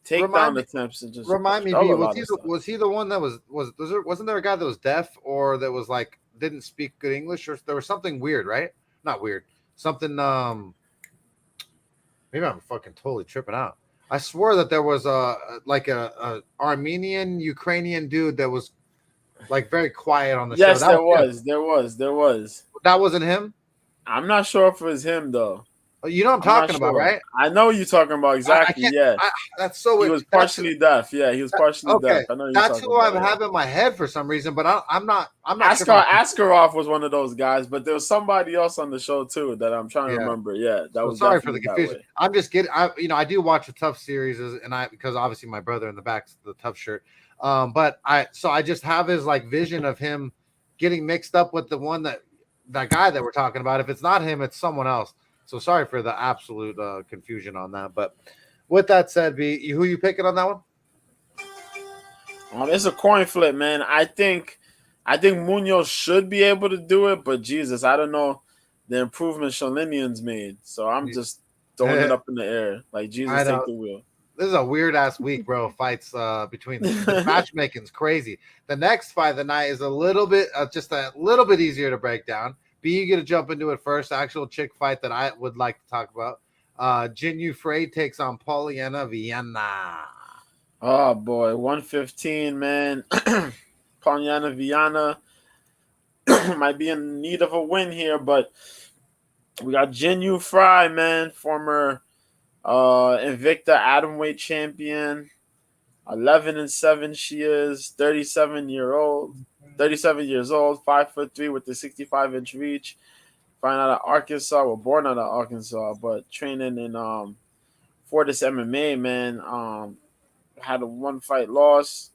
take down attempts and just remind me. B, was he the one that wasn't there a guy that was deaf or that was like didn't speak good English or there was something weird, right? Not weird, something. Maybe I'm fucking totally tripping out. I swore that there was a Armenian Ukrainian dude that was like very quiet on the show. Yes, there was. That wasn't him? I'm not sure if it was him though. You know what I'm talking about, right? I know what you're talking about exactly. That's so. He was partially deaf. Yeah, he was partially deaf. I know that's who I have in my head for some reason, but I'm not. Askarov was one of those guys, but there was somebody else on the show too that I'm trying to remember. Yeah, that was. Sorry for the confusion. I'm just kidding. I do watch the Tough series, and because obviously my brother in the back's the Tough shirt. But I just have his like vision of him getting mixed up with the one that guy that we're talking about. If it's not him, it's someone else. So sorry for the absolute confusion on that. But with that said, B, who you picking on that one? It's a coin flip, man. I think Munoz should be able to do it, but Jesus, I don't know the improvement Sholinian's made. So I'm just throwing it up in the air. Like Jesus, take the wheel. This is a weird ass week, bro. Fights between the matchmaking's crazy. The next fight of the night is a little bit easier to break down. B, you get to jump into it first. Actual chick fight that I would like to talk about. Jin Yu Frey takes on Poliana Viana. Oh boy, 115, man. Poliana Viana might be in need of a win here, but we got Jin Yu Frey, man, former Invicta Atomweight champion. 11-7 she is, 37 years old, 5'3" with the 65-inch reach. Born out of Arkansas, but training in Fortis MMA, man. Had a one fight loss.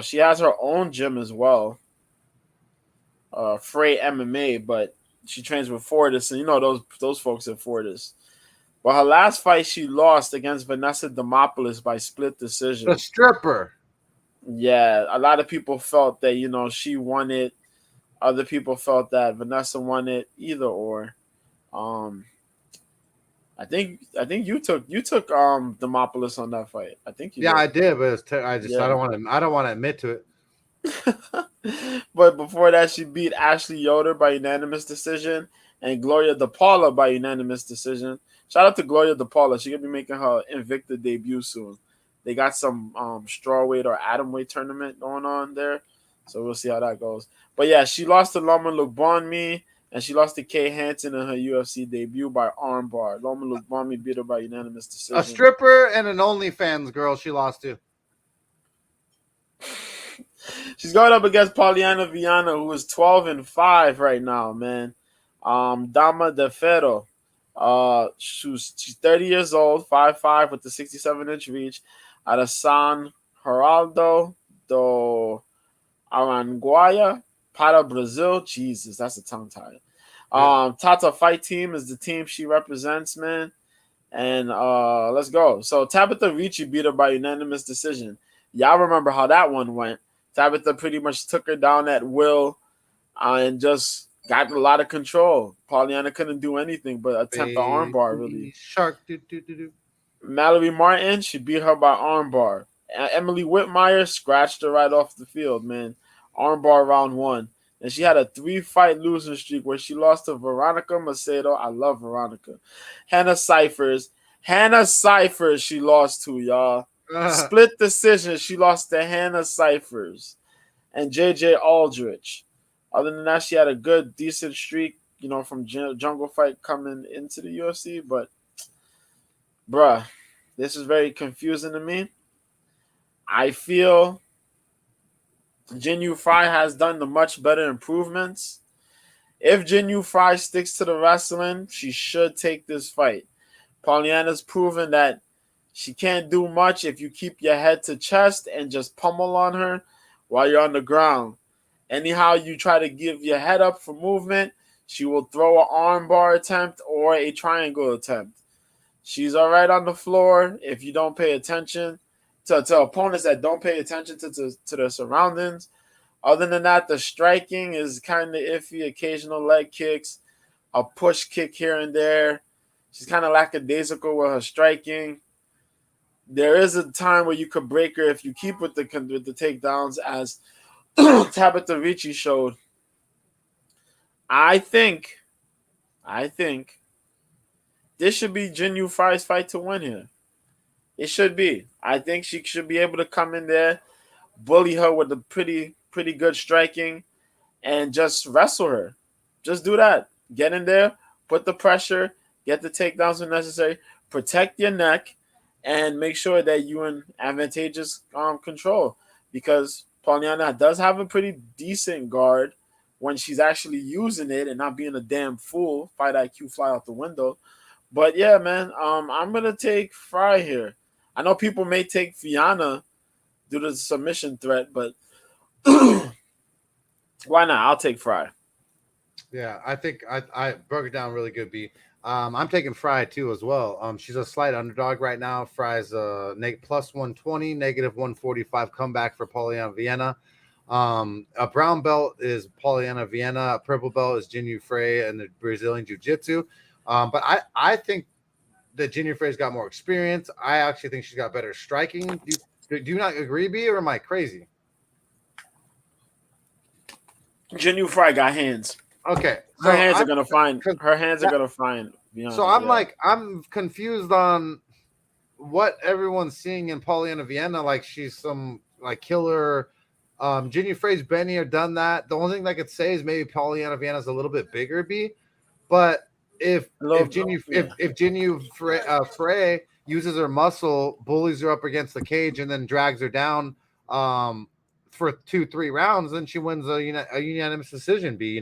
She has her own gym as well. Frey MMA, but she trains with Fortis, and you know those folks at Fortis. But her last fight, she lost against Vanessa Demopoulos by split decision. The stripper. Yeah, a lot of people felt that she won it. Other people felt that Vanessa won it. Either or. I think you took Demopoulos on that fight. I think you. Yeah, did. I did, but I don't want to admit to it. But before that, she beat Ashley Yoder by unanimous decision and Gloria DePaula by unanimous decision. Shout out to Gloria DePaula. She's going to be making her Invicta debut soon. They got some strawweight or atomweight tournament going on there. So we'll see how that goes. But yeah, she lost to Loma Lukbanmi and she lost to Kay Hansen in her UFC debut by armbar. Loma Lukbanmi beat her by unanimous decision. A stripper and an OnlyFans girl she lost to. She's going up against Poliana Viana, who is 12-5 right now, man. Dama de Ferro. She's 30 years old, 5'5" with the 67-inch reach, out of San Geraldo do Aranguaia, Para, Brazil. Jesus, that's a tongue tie. Tata Fight Team is the team she represents, man. And let's go. So Tabitha Ricci beat her by unanimous decision. Y'all remember how that one went. Tabitha pretty much took her down at will and just got a lot of control. Pollyanna couldn't do anything but attempt the armbar, really. Baby shark. Do, do, do, do. Mallory Martin, she beat her by armbar. Emily Whitmire scratched her right off the field, man. Armbar round one. And she had a 3-fight losing streak where she lost to Veronica Macedo. I love Veronica. Hannah Cyphers. Hannah Cyphers she lost to, y'all. Split decision. She lost to Hannah Cyphers and JJ Aldrich. Other than that, she had a good, decent streak, from Jungle Fight coming into the UFC. But, bruh, this is very confusing to me. I feel Jinyu Fry has done the much better improvements. If Jinyu Fry sticks to the wrestling, she should take this fight. Pollyanna's proven that she can't do much if you keep your head to chest and just pummel on her while you're on the ground. Anyhow you try to give your head up for movement, she will throw an armbar attempt or a triangle attempt. She's all right on the floor if you don't pay attention to opponents that don't pay attention to the surroundings. Other than that, the striking is kind of iffy. Occasional leg kicks, a push kick here and there. She's kind of lackadaisical with her striking. There is a time where you could break her if you keep with the takedowns, as Tabitha Ricci showed. I think this should be Jinyu Fry's fight to win here. It should be. I think she should be able to come in there, bully her with a pretty good striking, and just wrestle her. Just do that. Get in there, put the pressure, get the takedowns when necessary, protect your neck, and make sure that you're in advantageous control. Because Pollyanna does have a pretty decent guard when she's actually using it and not being a damn fool. Fight IQ fly out the window. But yeah, man, I'm gonna take Fry here. I know people may take Fiona due to the submission threat, but why not? I'll take Fry. Yeah, I think I broke it down really good, B. I'm taking Fry too as well. She's a slight underdog right now. Fry's plus 120, negative 145 comeback for Pollyanna Vienna. A brown belt is Pollyanna Vienna. A purple belt is Jinyu Frey and the Brazilian Jiu-Jitsu. But I think that Jinyu Frey's got more experience. I actually think she's got better striking. Do you not agree, B, or am I crazy? Jinyu Fry got hands. Okay, her hands are gonna find. So I'm confused on what everyone's seeing in Pollyanna Vienna. Like she's some like killer. Jinyu Frey's been here, done that. The only thing I could say is maybe Pollyanna Vienna's a little bit bigger, B. But if Jinyu Frey uses her muscle, bullies her up against the cage, and then drags her down for 2-3 rounds, then she wins a unanimous decision, B,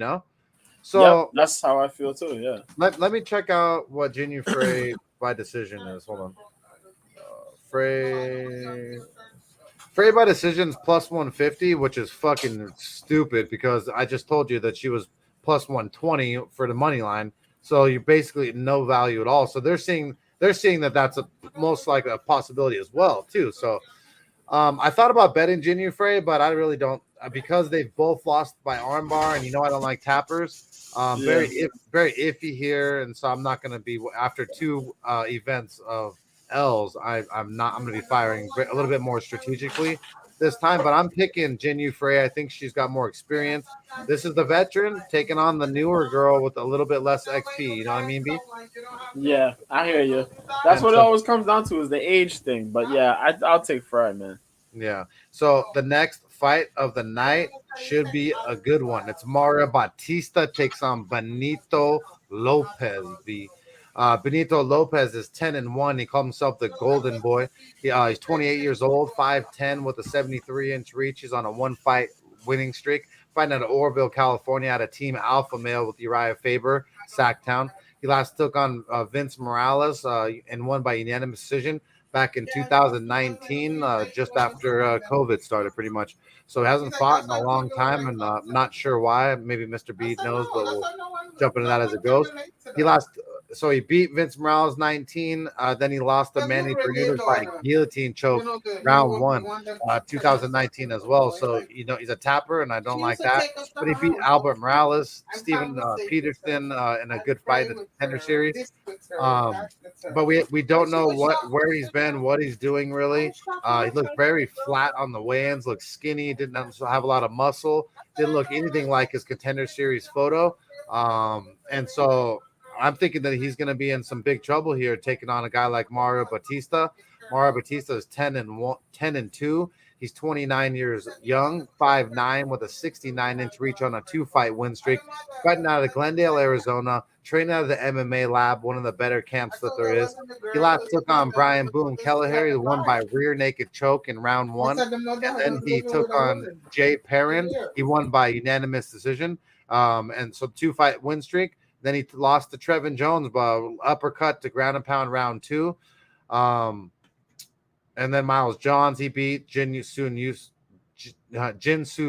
So yep, that's how I feel too, yeah. Let me check out what Jinyu Frey by decision is. Hold on. Frey by decision is plus 150, which is fucking stupid because I just told you that she was plus 120 for the money line. So you're basically no value at all. So they're seeing that that's most like a possibility as well too. So I thought about betting Jinyu Frey, but I really don't because they've both lost by armbar, and I don't like tappers. Very iffy here, and so I'm not going to be after 2 events of L's. I'm going to be firing a little bit more strategically this time, but I'm picking Jinyu Frey. I think she's got more experience. This is the veteran taking on the newer girl with a little bit less XP. You know what I mean, B? Yeah, I hear you. That's what it always comes down to is the age thing. But yeah, I'll take Fry, man. Yeah. So the next fight of the night should be a good one. It's Mario Batista takes on Benito Lopez. Benito Lopez is 10-1. He called himself the Golden Boy. He's 28 years old, 5'10", with a 73-inch reach. He's on a 1-fight winning streak. Fighting out of Oroville, California, at a Team Alpha Male with Uriah Faber, Sacktown. He last took on Vince Morales and won by unanimous decision back in 2019, just after COVID started, pretty much. So he hasn't fought in a long time, and I'm not sure why. Maybe Mr. B knows, but we'll jump into that as it goes. He last So he beat Vince Morales 19. Then he lost to Manny Bermudez by guillotine choke round 1, 2019 as well. So he's a tapper, and I don't like that. But he beat Albert Morales, Steven Peterson in a good fight in the Contender Series. But we don't know where he's been, what he's doing really. He looked very flat on the weigh-ins, looked skinny, didn't have a lot of muscle, didn't look anything like his Contender Series photo. And so I'm thinking that he's going to be in some big trouble here, taking on a guy like Mario Batista. Mario Batista is 10-2. He's 29 years young, 5'9", with a 69-inch reach on a 2-fight win streak. Fighting out of Glendale, Arizona, training out of the MMA lab, one of the better camps that there is. He last took on Brian Boone Kelleher. He won by rear naked choke in round 1. And then he took on Jay Perrin. He won by unanimous decision. And so 2-fight win streak. Then he lost to Trevin Jones by uppercut to ground and pound round 2. And then Miles Johns, he beat Jin Soo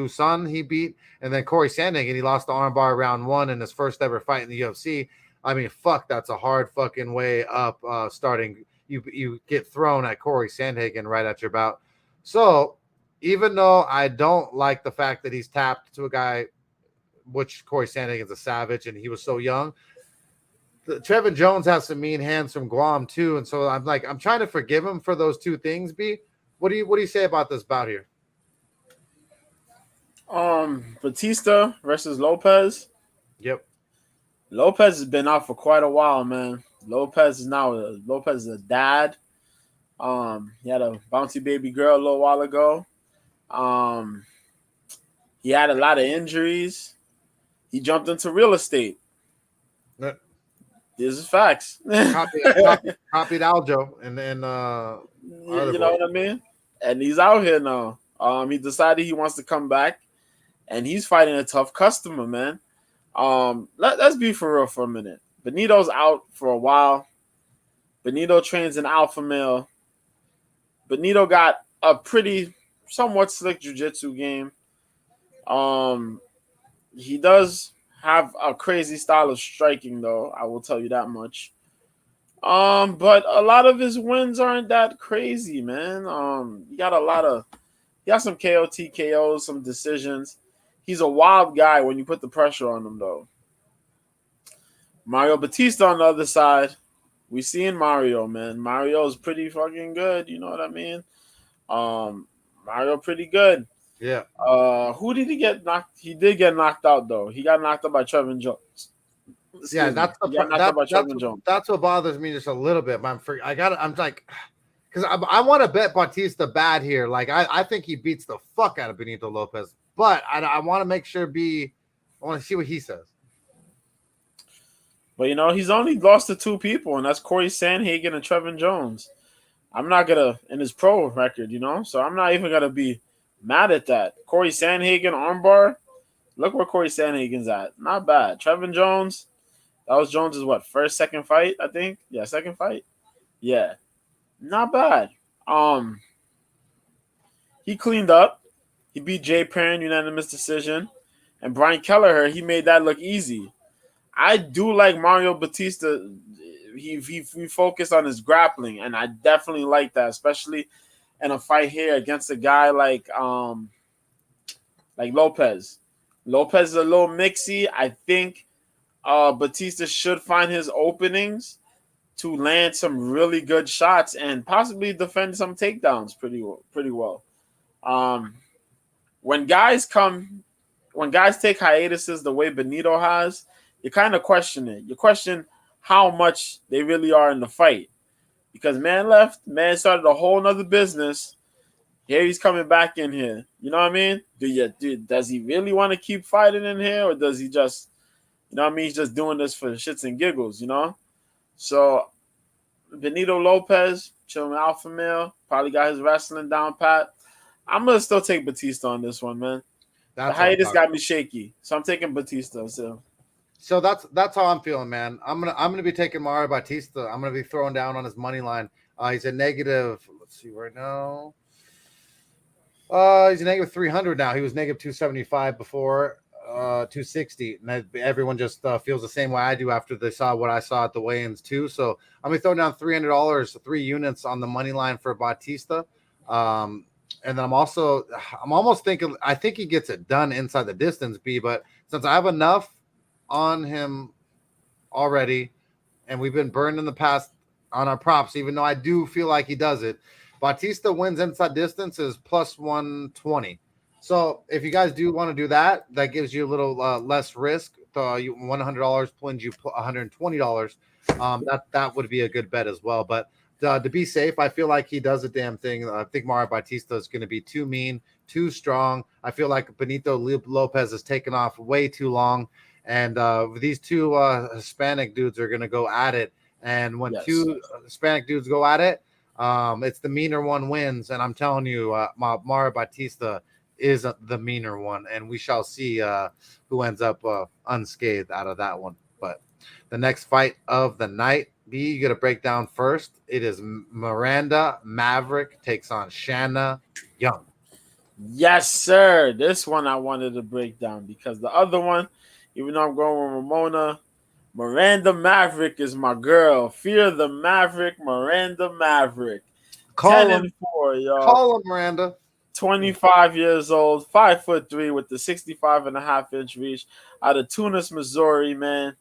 Sun, he beat. And then Corey Sandhagen, he lost the armbar round 1 in his first ever fight in the UFC. I mean, fuck, that's a hard fucking way up starting. You get thrown at Corey Sandhagen right at your bout. So even though I don't like the fact that he's tapped to a guy, which Corey Sandhagen's a savage, and he was so young, Trevin Jones has some mean hands from Guam too, and so I'm trying to forgive him for those two things. B, what do you say about this bout here? Batista versus Lopez. Yep. Lopez has been out for quite a while, man. Lopez is a dad. He had a bouncy baby girl a little while ago. He had a lot of injuries. He jumped into real estate. Yep. These are facts. Copied Aljo, and then you know what I mean? And he's out here now. He decided he wants to come back, and he's fighting a tough customer, man. Let's be for real for a minute. Benito's out for a while. Benito trains an alpha male. Benito got a pretty, somewhat slick jiu-jitsu game. He does have a crazy style of striking, though. I will tell you that much. But a lot of his wins aren't that crazy, man. He got some KO, TKOs, some decisions. He's a wild guy when you put the pressure on him, though. Mario Batista on the other side. We seeing Mario, man. Mario is pretty fucking good. You know what I mean? Mario pretty good. Yeah. Who did he get knocked? He did get knocked out, though. He got knocked out by Trevin Jones. That's what bothers me just a little bit. I'm like, because I want to bet Batista bad here. Like I think he beats the fuck out of Benito Lopez, but I want to make sure I want to see what he says. But he's only lost to 2 people, and that's Corey Sandhagen and Trevin Jones. I'm not gonna in his pro record, so I'm not even gonna be mad at that. Corey Sandhagen armbar. Look where Corey Sandhagen's at. Not bad. Trevin Jones. That was Jones's second fight, I think. Yeah, second fight. Yeah. Not bad. He cleaned up. He beat Jay Perrin, unanimous decision. And Brian Kelleher, he made that look easy. I do like Mario Batista. He focused on his grappling, and I definitely like that, especially in a fight here against a guy like Lopez. Lopez is a little mixy. I think Batista should find his openings to land some really good shots and possibly defend some takedowns pretty well. When guys take hiatuses the way Benito has, you kind of question it. You question how much they really are in the fight. Because man left, man started a whole nother business. Here he's coming back in here. You know what I mean? Does he really want to keep fighting in here, or does he just, he's just doing this for shits and giggles, So Benito Lopez, chilling alpha male, probably got his wrestling down pat. I'm gonna still take Batista on this one, man. The hiatus got me shaky, so I'm taking Batista. So that's how I'm feeling, man. I'm gonna be taking Mario Batista. I'm gonna be throwing down on his money line. He's a negative. Let's see right now. He's a negative 300 now. He was negative 275 before. 260, and everyone just feels the same way I do after they saw what I saw at the weigh-ins too. So I'm gonna throw down $300, 3 units on the money line for Bautista. And then I'm almost thinking I think he gets it done inside the distance, B. But since I have enough on him already, and we've been burned in the past on our props, even though I do feel like he does it. Bautista wins inside distance is plus 120. So if you guys do want to do that, that gives you a little less risk. You $100 wins you $120. That would be a good bet as well. But to be safe, I feel like he does a damn thing. I think Mario Bautista is going to be too mean, too strong. I feel like Benito Lopez has taken off way too long. And these two Hispanic dudes are going to go at it. And when two Hispanic dudes go at it, it's the meaner one wins. And I'm telling you, Mario Bautista is the meaner one. And we shall see who ends up unscathed out of that one. But the next fight of the night, B, you got to break down first. It is Miranda Maverick takes on Shanna Young. Yes, sir. This one I wanted to break down because the other one, even though I'm going with Ramona, Miranda Maverick is my girl. Fear the Maverick, Miranda Maverick. Call him 10-4, y'all. Call him Miranda. 25 years old, 5'3" with the 65.5-inch reach out of Tunis, Missouri, man.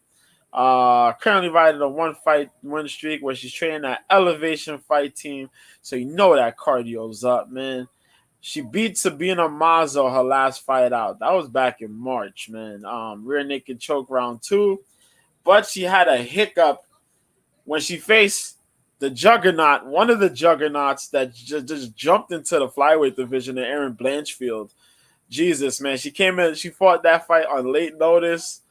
Currently riding a 1-fight win streak where she's training at Elevation Fight Team. So you know that cardio's up, man. She beat Sabina Mazo her last fight out. That was back in March, man. Rear naked choke round 2. But she had a hiccup when she faced the juggernaut, one of the juggernauts that just jumped into the flyweight division, Aaron Blanchfield. Jesus, man. She came in, she fought that fight on late notice.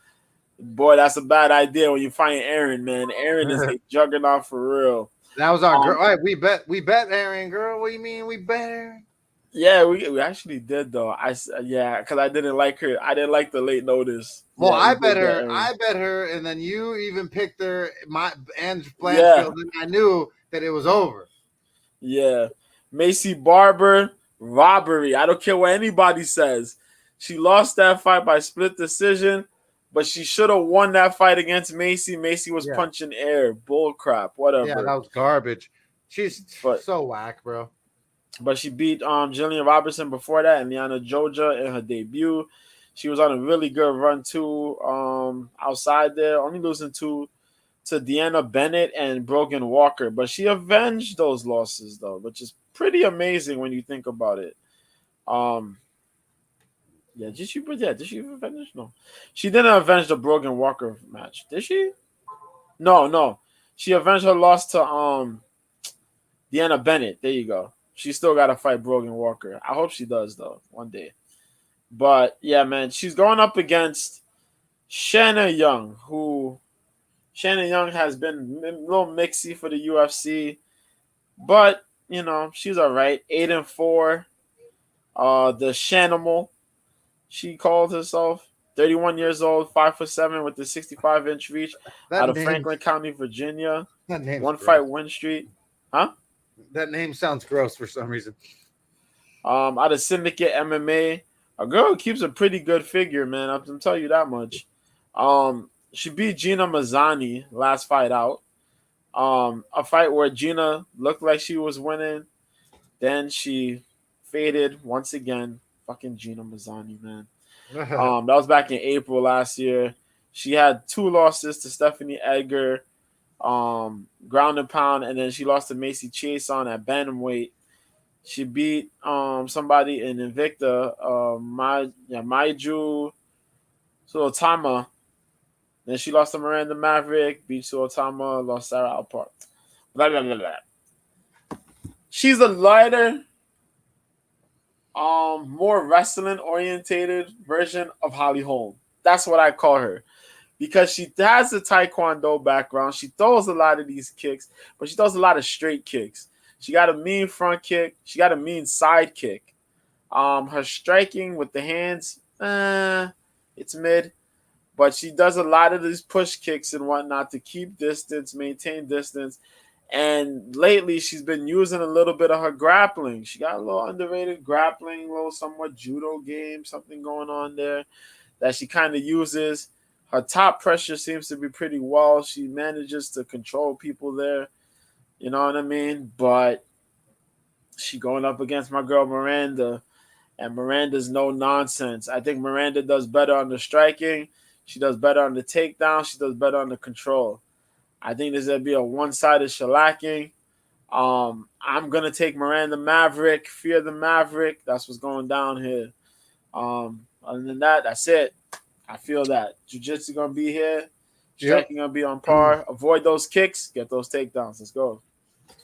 Boy, that's a bad idea when you find Aaron, man. Aaron is a juggernaut for real. That was our girl. All right, we bet Aaron, girl. What do you mean we bet Aaron? Yeah, we actually did though. Because I didn't like her. I didn't like the late notice. Well, yeah, I bet her, and then you even picked her. And Blanchfield, and I knew that it was over. Yeah, Macy Barber robbery. I don't care what anybody says. She lost that fight by split decision, but she should have won that fight against Macy. Macy was punching air. Bull crap. Whatever. Yeah, that was garbage. She's so whack, bro. But she beat Jillian Robertson before that and Liana Georgia in her debut. She was on a really good run too outside there, only losing to Deanna Bennett and Brogan Walker. But she avenged those losses, though, which is pretty amazing when you think about it. Did she avenge? No. She didn't avenge the Brogan Walker match. Did she? No. She avenged her loss to Deanna Bennett. There you go. She still got to fight Brogan Walker. I hope she does, though, one day. But, yeah, man, she's going up against Shanna Young, who Shanna Young has been a little mixy for the UFC. But, you know, she's all right. 8-4. The Shanimal, she called herself. 31 years old, 5'7" with the 65-inch reach out of Franklin County, Virginia. 1-fight win streak. Huh? That name sounds gross for some reason. Out of Syndicate MMA, a girl who keeps a pretty good figure, man. I'm telling you that much. She beat Gina Mazzani last fight out. A fight where Gina looked like she was winning. Then she faded once again. Fucking Gina Mazzani, man. That was back in April last year. She had 2 losses to Stephanie Edgar. Ground and pound, and then she lost to Macy Chiasson at bantamweight. She beat somebody in Invicta, Maiju Suotama. Then she lost to Miranda Maverick, beat Suotama, lost Sarah Alpart. Blah, blah, blah, blah. She's a lighter, more wrestling orientated version of Holly Holm. That's what I call her. Because she has a taekwondo background. She throws a lot of these kicks, but she throws a lot of straight kicks. She got a mean front kick. She got a mean side kick. Her striking with the hands, it's mid. But she does a lot of these push kicks and whatnot to keep distance, maintain distance. And lately, she's been using a little bit of her grappling. She got a little underrated grappling, a little somewhat judo game, something going on there. that she kind of uses. Her top pressure seems to be pretty well. She manages to control people there. You know what I mean? But she going up against my girl Miranda, and Miranda's no nonsense. I think Miranda does better on the striking. She does better on the takedown. She does better on the control. I think there's going to be a one-sided shellacking. I'm going to take Miranda Maverick, Fear the Maverick. That's what's going down here. Other than that, that's it. I feel that. Jiu-jitsu going to be here. Striking going to be on par. Avoid those kicks. Get those takedowns. Let's go.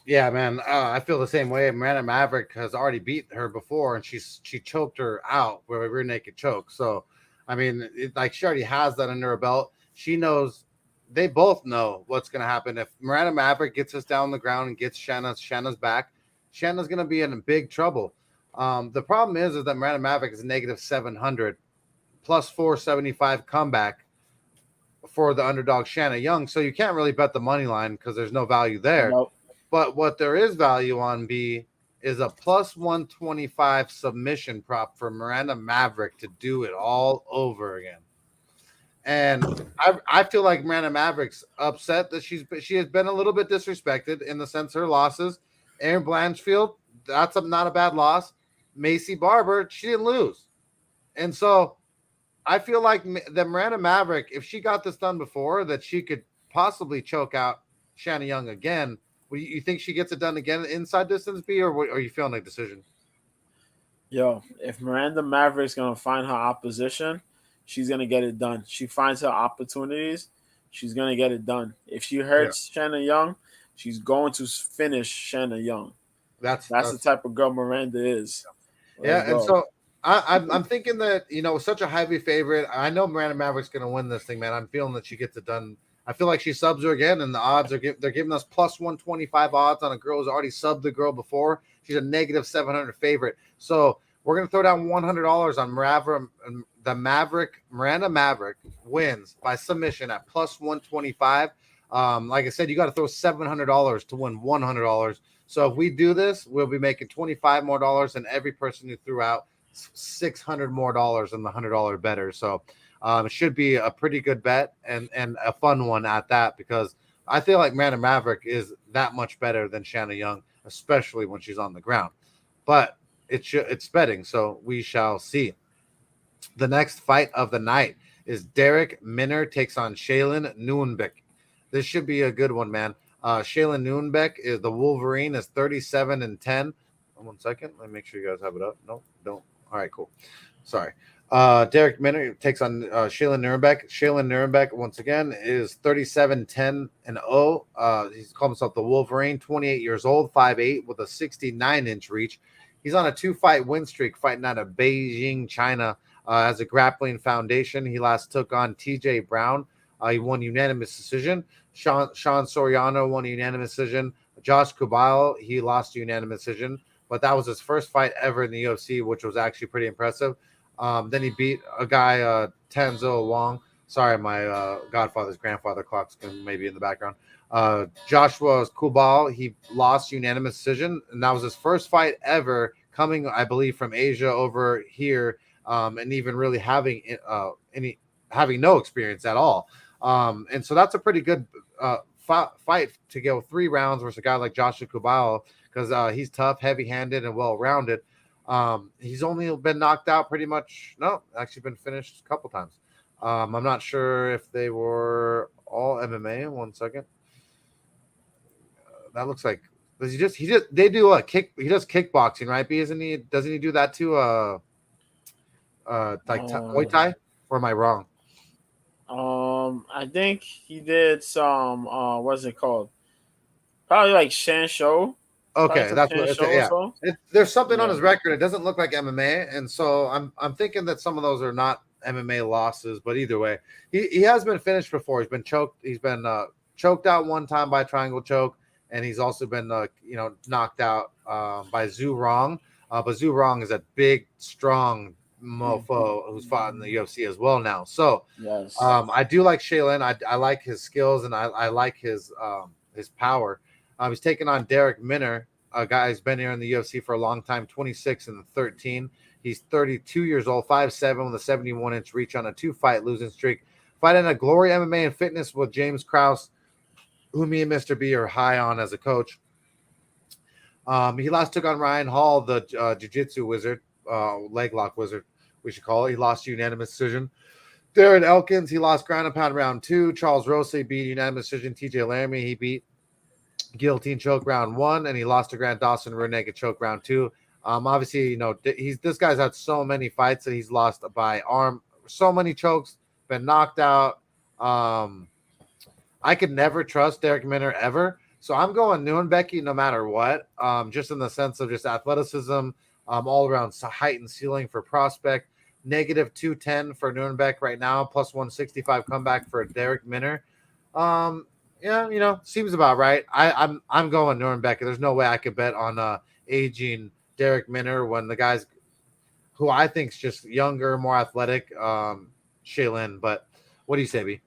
Yeah, man. I feel the same way. Miranda Maverick has already beat her before, and she choked her out with a rear naked choke. So, I mean, she already has that under her belt. She knows. They both know what's going to happen. If Miranda Maverick gets us down on the ground and gets Shanna's back, Shanna's going to be in big trouble. The problem is that Miranda Maverick is negative 700 plus 475 comeback for the underdog Shanna Young. So you can't really bet the money line because there's no value there. Nope. But what there is value on B is a plus 125 submission prop for Miranda Maverick to do it all over again. And I feel like Miranda Maverick's upset that she has been a little bit disrespected in the sense her losses. Erin Blanchfield, that's not a bad loss. Macy Barber, she didn't lose. And so I feel like the Miranda Maverick, if she got this done before, that she could possibly choke out Shanna Young again. You think she gets it done again inside distance, B, or are you feeling a decision? Yo, if Miranda Maverick's going to find her opposition, she's going to get it done. She finds her opportunities, she's going to get it done. If she hurts Shanna Young, she's going to finish Shanna Young. That's the type of girl Miranda is. And so I'm thinking that, such a heavy favorite. I know Miranda Maverick's going to win this thing, man. I'm feeling that she gets it done. I feel like she subs her again, and the odds they're giving us plus 125 odds on a girl who's already subbed the girl before. She's a negative 700 favorite. So we're going to throw down $100 on Miranda Maverick wins by submission at plus 125. Like I said, you got to throw $700 to win $100. So if we do this, we'll be making $25 more than every person who threw out $600 more than the $100 better. So it should be a pretty good bet and a fun one at that, because I feel like Miranda Maverick is that much better than Shanna Young, especially when she's on the ground. But it's betting, so we shall see. The next fight of the night is Derek Minner takes on Shaylin Nuenbeck. This should be a good one, man. Shaylin Nuenbeck is the Wolverine, is 37-10. 1 second. Let me make sure you guys have it up. No, don't. All right, cool. Sorry. Derek Minner takes on Shaylin Nuenbeck. Shaylin Nuenbeck, once again, is 37-10-0. He's called himself the Wolverine, 28 years old, 5'8", with a 69-inch reach. He's on a 2-fight win streak, fighting out of Beijing, China, as a grappling foundation. He last took on TJ Brown. He won unanimous decision. Sean Soriano won a unanimous decision. Josh Kubal, he lost a unanimous decision, but that was his first fight ever in the UFC, which was actually pretty impressive. Then he beat a guy, Tanzo Wong. Sorry, my godfather's grandfather clock's maybe in the background. Joshua Kubal, he lost unanimous decision, and that was his first fight ever coming, I believe, from Asia over here, and even really having no experience at all. And so that's a pretty good fight to go 3 rounds versus a guy like Joshua Kubal, because he's tough, heavy-handed, and well-rounded. He's only been knocked out actually been finished a couple times. I'm not sure if they were all MMA. 1 second. That looks like he does kickboxing, right? Doesn't he do that too? Muay Thai, or am I wrong? I think he did some what's it called? Probably like Shan Shou. Okay, that's what it's. Yeah, there's something on his record. It doesn't look like MMA, and so I'm thinking that some of those are not MMA losses. But either way, he has been finished before. He's been choked. He's been choked out one time by triangle choke, and he's also been knocked out by Zhu Rong. But Zhu Rong is a big, strong mofo who's fought in the UFC as well now. So yes, I do like Shaylin. I like his skills, and I like his power. He's taking on Derek Minner, a guy who's been here in the UFC for a long time, 26-13. He's 32 years old, 5'7", with a 71-inch reach on a 2-fight losing streak. Fighting at Glory MMA and Fitness with James Krause, who me and Mr. B are high on as a coach. He last took on Ryan Hall, the jiu-jitsu wizard, leg lock wizard, we should call it. He lost unanimous decision. Darren Elkins, he lost ground and pound round 2. Charles Rose beat unanimous decision. TJ Laramie, he beat guillotine choke round 1, and he lost to Grant Dawson rear naked choke round 2. Obviously, this guy's had so many fights that he's lost by arm, so many chokes, been knocked out. I could never trust Derek Minner ever. So I'm going Nuenbecky no matter what, just in the sense of just athleticism, all around height and ceiling for prospect. Negative 210 for Nuenbeck right now, plus 165 comeback for Derek Minner. Seems about right. I'm going Nuenbeck. There's no way I could bet on aging Derek Minner when the guys who I think is just younger, more athletic, Shaylin. But what do you say, B?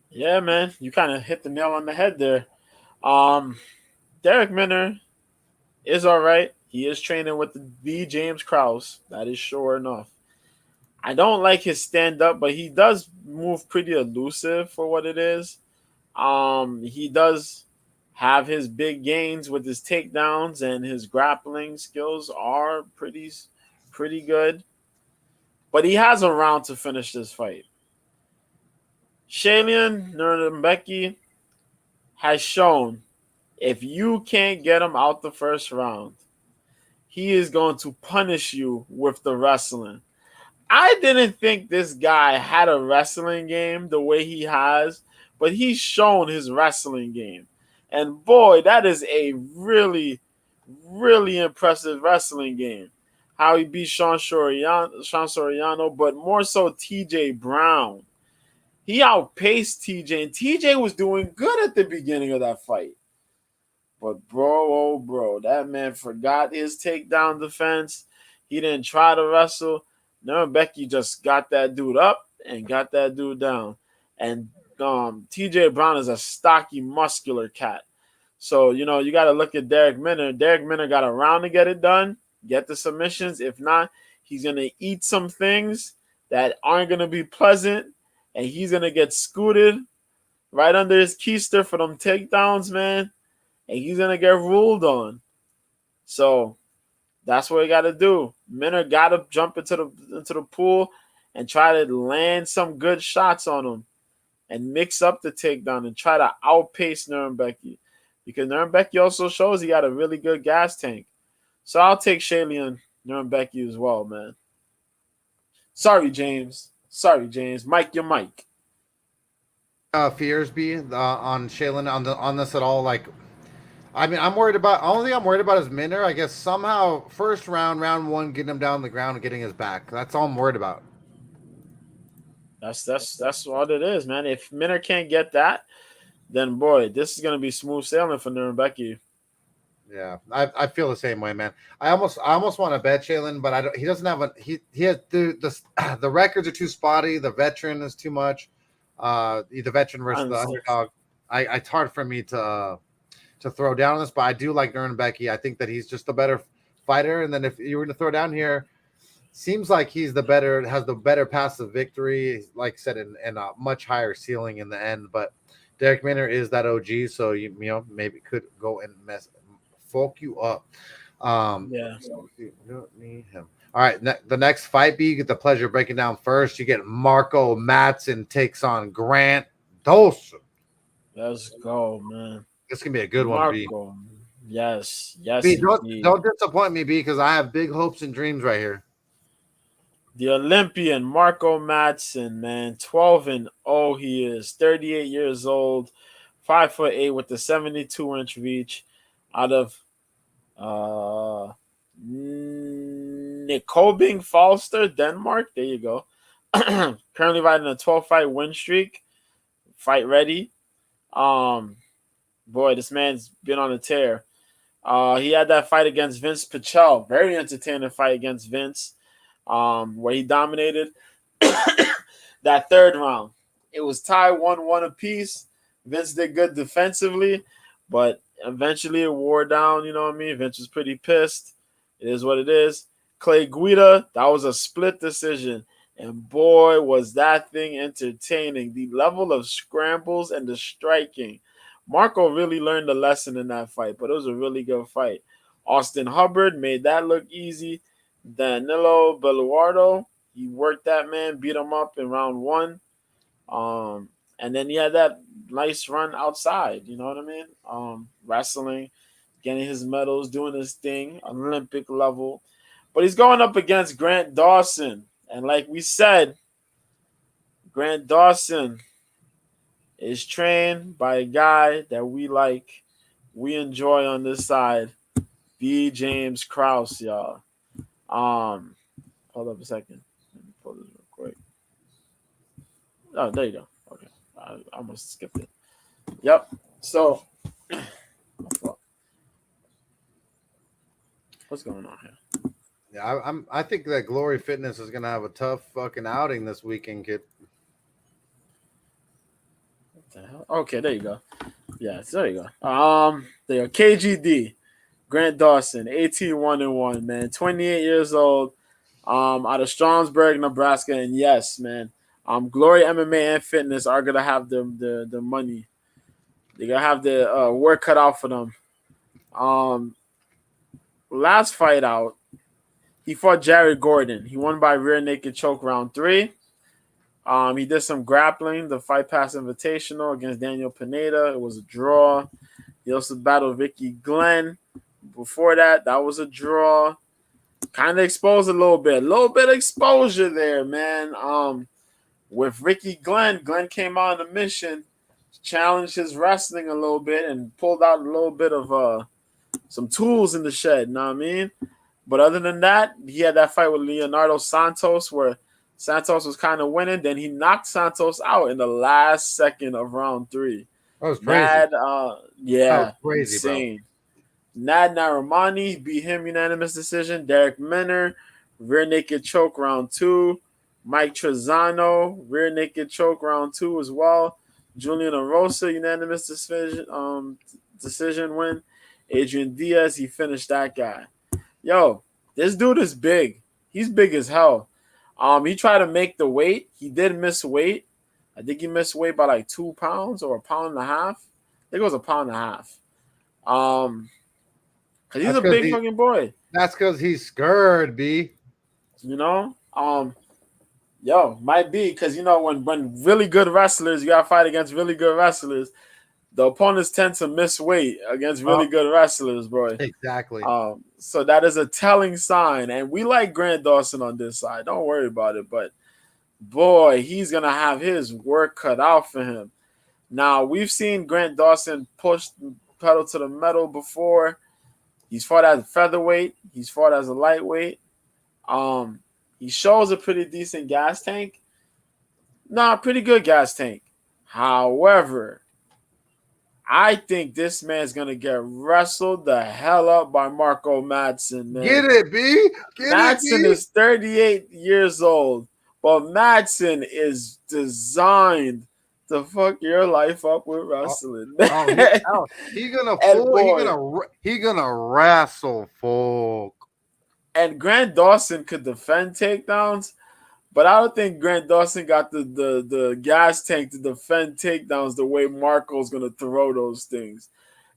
Yeah, man, you kind of hit the nail on the head there. Derek Minner is all right. He is training with the James Krause. That is sure enough. I don't like his stand-up, but he does move pretty elusive for what it is. He does have his big gains with his takedowns, and his grappling skills are pretty good. But he has a round to finish this fight. Shaylin Nuenbecky has shown if you can't get him out the first round, he is going to punish you with the wrestling. I didn't think this guy had a wrestling game the way he has, but he's shown his wrestling game. And boy, that is a really, really impressive wrestling game. How he beat Sean Soriano, but more so TJ Brown. He outpaced TJ, and TJ was doing good at the beginning of that fight. But bro, that man forgot his takedown defense. He didn't try to wrestle. Nuenbecky just got that dude up and got that dude down. And TJ Brown is a stocky, muscular cat. So, you got to look at Derek Minner. Derek Minner got a round to get it done, get the submissions. If not, he's going to eat some things that aren't going to be pleasant, and he's going to get scooted right under his keister for them takedowns, man. And he's going to get ruled on. So that's what we got to do. Minner got to jump into the pool and try to land some good shots on him and mix up the takedown and try to outpace Nuenbecky. Because Nuenbecky also shows he got a really good gas tank. So I'll take Shaylin Nuenbecky as well, man. Sorry, James. Mike, your mic. Fears be on Shaylin on this at all? Like, I mean, only thing I'm worried about is Minner. I guess somehow first round 1, getting him down on the ground and getting his back. That's all I'm worried about. That's what it is, man. If Minner can't get that, then boy, this is gonna be smooth sailing for Nuenbecky. Yeah, I feel the same way, man. I almost want to bet Shaylin, but he doesn't have he has the records are too spotty. The veteran is too much. The veteran versus the underdog. It's hard for me to throw down on this, but I do like Nuenbecky. I think that he's just a better fighter. And then if you were to throw down here, seems like has the better passive victory, like I said, and a much higher ceiling in the end. But Derek Minner is that OG, so you maybe could go and fuck you up. Yeah. You don't need him. All right, the next fight, B, you get the pleasure of breaking down first. You get Marco Madsen takes on Grant Dawson. Let's go, man. This can be a good one, B. Yes. B, don't disappoint me, B, because I have big hopes and dreams right here. The Olympian Marco Madsen, man, 12-0 he is, 38 years old, 5'8" with the 72-inch reach, out of Nykøbing Falster, Denmark. There you go. Currently riding a 12-fight win streak. Fight ready. Boy, this man's been on a tear. He had that fight against Vince Pichel. Very entertaining fight against Vince, where he dominated that third round. It was tied 1-1 apiece. Vince did good defensively, but eventually it wore down. You know what I mean? Vince was pretty pissed. It is what it is. Clay Guida, that was a split decision. And boy, was that thing entertaining. The level of scrambles and the striking. Marco really learned a lesson in that fight, but it was a really good fight. Austin Hubbard made that look easy. Danilo Beluardo, he worked that man, beat him up in round 1. And then he had that nice run outside, you know what I mean? Wrestling, getting his medals, doing his thing, Olympic level. But he's going up against Grant Dawson. And like we said, Grant Dawson is trained by a guy that we like, we enjoy on this side, B. James Krause, y'all. Hold up a second. Let me pull this real quick. Oh, there you go. Okay. I almost skipped it. Yep. So, what's going on here? Yeah, I think that Glory Fitness is gonna have a tough fucking outing this weekend, kid. What the hell? Okay, there you go. Yeah, there you go. There, KGD, Grant Dawson, 18-1-1, man, 28 years old, out of Stromsburg, Nebraska, and yes, man, Glory MMA and Fitness are gonna have the money. They're gonna have the work cut out for them. Last fight out, he fought Jared Gordon. He won by rear naked choke round 3. He did some grappling, the Fight Pass Invitational against Daniel Pineda. It was a draw. He also battled Ricky Glenn. Before that, that was a draw. Kind of exposed a little bit of exposure there, man. With Ricky Glenn came on a mission, challenged his wrestling a little bit, and pulled out a little bit of some tools in the shed. You know what I mean? But other than that, he had that fight with Leonardo Santos where Santos was kind of winning. Then he knocked Santos out in the last second of round 3. That was crazy. Yeah, that was crazy, insane. Bro. Nad Narimani beat him unanimous decision. Derek Minner, rear naked choke round 2. Mike Trezano, rear naked choke round 2 as well. Julian Arosa, unanimous decision win. Adrian Diaz, he finished that guy. Yo, this dude is big. He's big as hell. He tried to make the weight. He did miss weight. I think he missed weight by like 2 pounds or 1.5 pounds. I think it was 1.5 pounds. Cause he's a big fucking boy. That's because he's scared, B. You know? Yo, might be because you know when really good wrestlers, you gotta fight against really good wrestlers. The opponents tend to miss weight against really good wrestlers, bro. Exactly. So that is a telling sign. And we like Grant Dawson on this side. Don't worry about it. But, boy, he's going to have his work cut out for him. Now, we've seen Grant Dawson push pedal to the metal before. He's fought as a featherweight. He's fought as a lightweight. He shows a pretty decent gas tank. Pretty good gas tank. However, I think this man's going to get wrestled the hell up by Marco Madsen, man. Get it, B. Madsen is 38 years old, but Madsen is designed to fuck your life up with wrestling. He's gonna wrestle folk. And Grant Dawson could defend takedowns, but I don't think Grant Dawson got the gas tank to defend takedowns the way Marco's going to throw those things.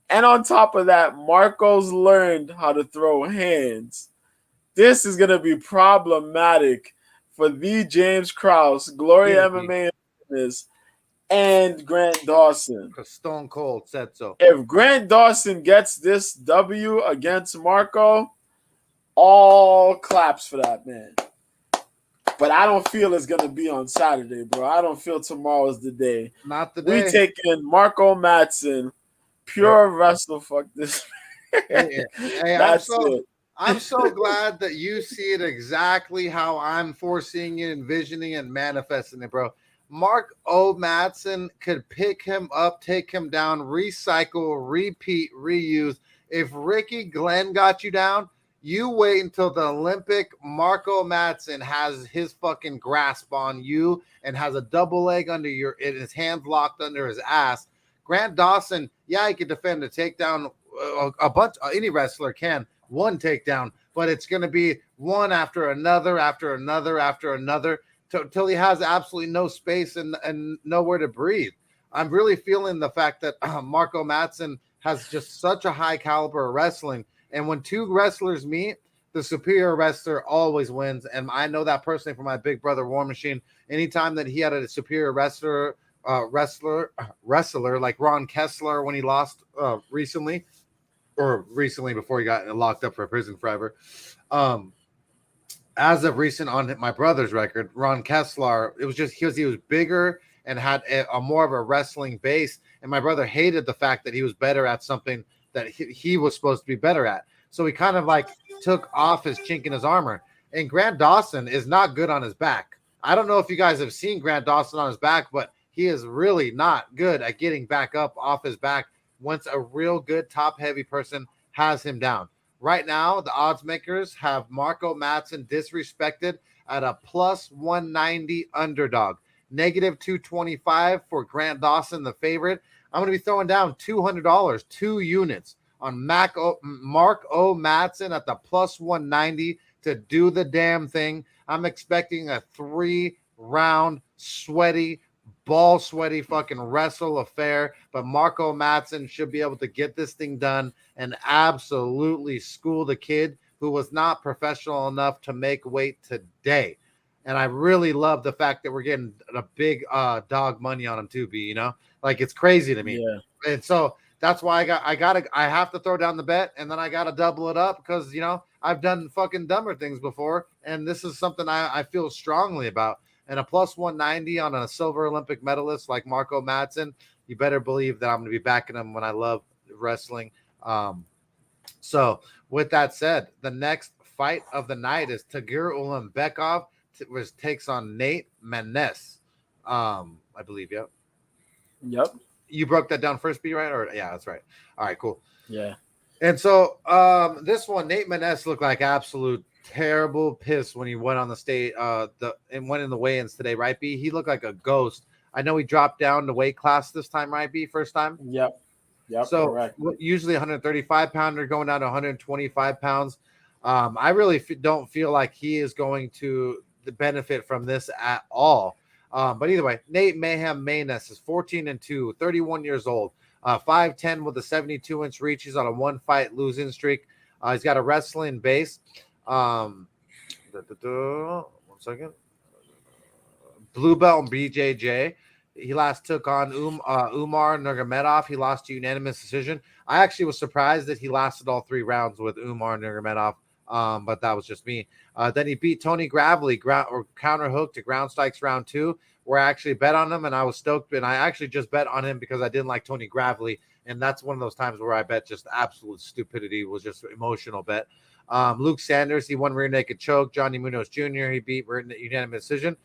And on top of that, Marco's learned how to throw hands. This is going to be problematic for the James Krause, Glory MMA and Grant Dawson. Stone Cold said so. If Grant Dawson gets this W against Marco, all claps for that man. But I don't feel it's going to be on Saturday, bro. I don't feel tomorrow's the day. Not the day. We taking Marco Madsen, pure wrestle. Fuck this. Hey, I'm so glad that you see it exactly how I'm foreseeing it, envisioning and manifesting it, bro. Mark O. Madsen could pick him up, take him down, recycle, repeat, reuse. If Ricky Glenn got you down, you wait until the Olympic Marco Madsen has his fucking grasp on you and has a double leg under his hands locked under his ass. Grant Dawson, yeah, he can defend a takedown. A bunch, any wrestler can. One takedown. but it's going to be one after another, till he has absolutely no space and nowhere to breathe. I'm really feeling the fact that Marco Madsen has just such a high caliber of wrestling. And when two wrestlers meet, the superior wrestler always wins. And I know that personally from my big brother War Machine. Anytime that he had a superior wrestler like Ron Kessler when he lost recently before he got locked up for prison forever. As of recent on my brother's record, Ron Kessler, it was just because he was bigger and had a more of a wrestling base. And my brother hated the fact that he was better at something that he was supposed to be better at. So he kind of like took off his chink in his armor. And Grant Dawson is not good on his back. I don't know if you guys have seen Grant Dawson on his back, but he is really not good at getting back up off his back once a real good top heavy person has him down. Right now, the odds makers have Marco Madsen disrespected at a plus 190 underdog. Negative 225 for Grant Dawson, the favorite. I'm going to be throwing down $200, 2 units on Mark O. Madsen at the plus 190 to do the damn thing. I'm expecting a 3-round sweaty fucking wrestle affair, but Marco Madsen should be able to get this thing done and absolutely school the kid who was not professional enough to make weight today. And I really love the fact that we're getting a big dog money on him too, B, like it's crazy to me. Yeah. And so that's why I have to throw down the bet, and then I got to double it up because, I've done fucking dumber things before. And this is something I feel strongly about. And a plus 190 on a silver Olympic medalist like Marco Madsen, you better believe that I'm going to be backing him when I love wrestling. So with that said, the next fight of the night is Tagir Ulanbekov, which takes on Nate Maness. I believe, yep. You broke that down first, B, right? Or yeah, that's right. All right, cool. Yeah. And so this one, Nate Maness looked like absolute terrible piss when he went on the stage and went in the weigh-ins today, right, B? He looked like a ghost. I know he dropped down the weight class this time, right, B? First time? Yep. So correct. Usually 135 pounder going down to 125 pounds. I really don't feel like he is going to benefit from this at all. But either way, Nate Mayhem Maness is 14-2, 31 years old, 5'10 with a 72-inch reach. He's on a 1-fight losing streak. He's got a wrestling base. 1 second. Blue belt and BJJ. He last took on Umar Nurmagomedov. He lost to unanimous decision. I actually was surprised that he lasted all 3 rounds with Umar Nurmagomedov, but that was just me. Then he beat Tony Gravely, counter hook to ground strikes round 2, where I actually bet on him, and I was stoked. And I actually just bet on him because I didn't like Tony Gravely, and that's one of those times where I bet just absolute stupidity. It was just an emotional bet. Luke Sanders, he won rear naked choke. Johnny Munoz Jr., he beat unanimous decision.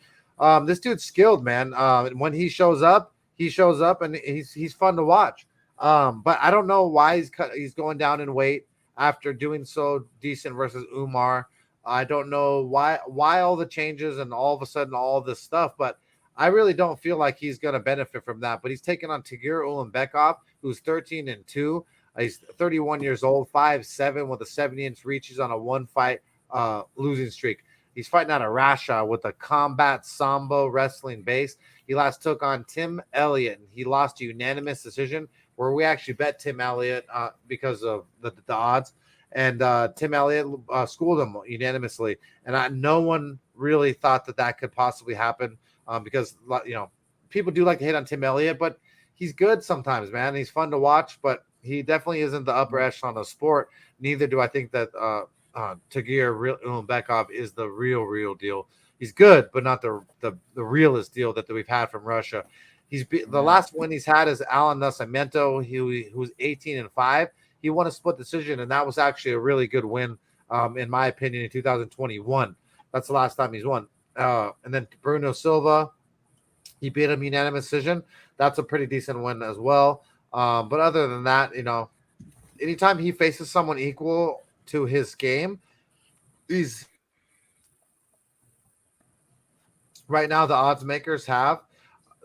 This dude's skilled, man. When he shows up, and he's fun to watch. But I don't know why he's going down in weight after doing so decent versus Umar. I don't know why all the changes and all of a sudden all this stuff, but I really don't feel like he's going to benefit from that. But he's taking on Tagir Ulanbekov, who's 13-2. He's 31 years old, 5'7", with a 70-inch reach. He's on a 1-fight losing streak. He's fighting out of Russia with a combat sambo wrestling base. He last took on Tim Elliott, and he lost to unanimous decision, where we actually bet Tim Elliott because of the odds. And Tim Elliott schooled him unanimously. And no one really thought that could possibly happen because, people do like to hit on Tim Elliott, but he's good sometimes, man. He's fun to watch, but he definitely isn't the upper echelon of sport. Neither do I think that Tagir Ulanbekov is the real deal. He's good, but not the realest deal that we've had from Russia. The last win he's had is Alan Nascimento, who's 18-5. He won a split decision, and that was actually a really good win, in my opinion, in 2021. That's the last time he's won. And then Bruno Silva, he beat him unanimous decision. That's a pretty decent win as well. But other than that, anytime he faces someone equal to his game, he's right now the odds makers have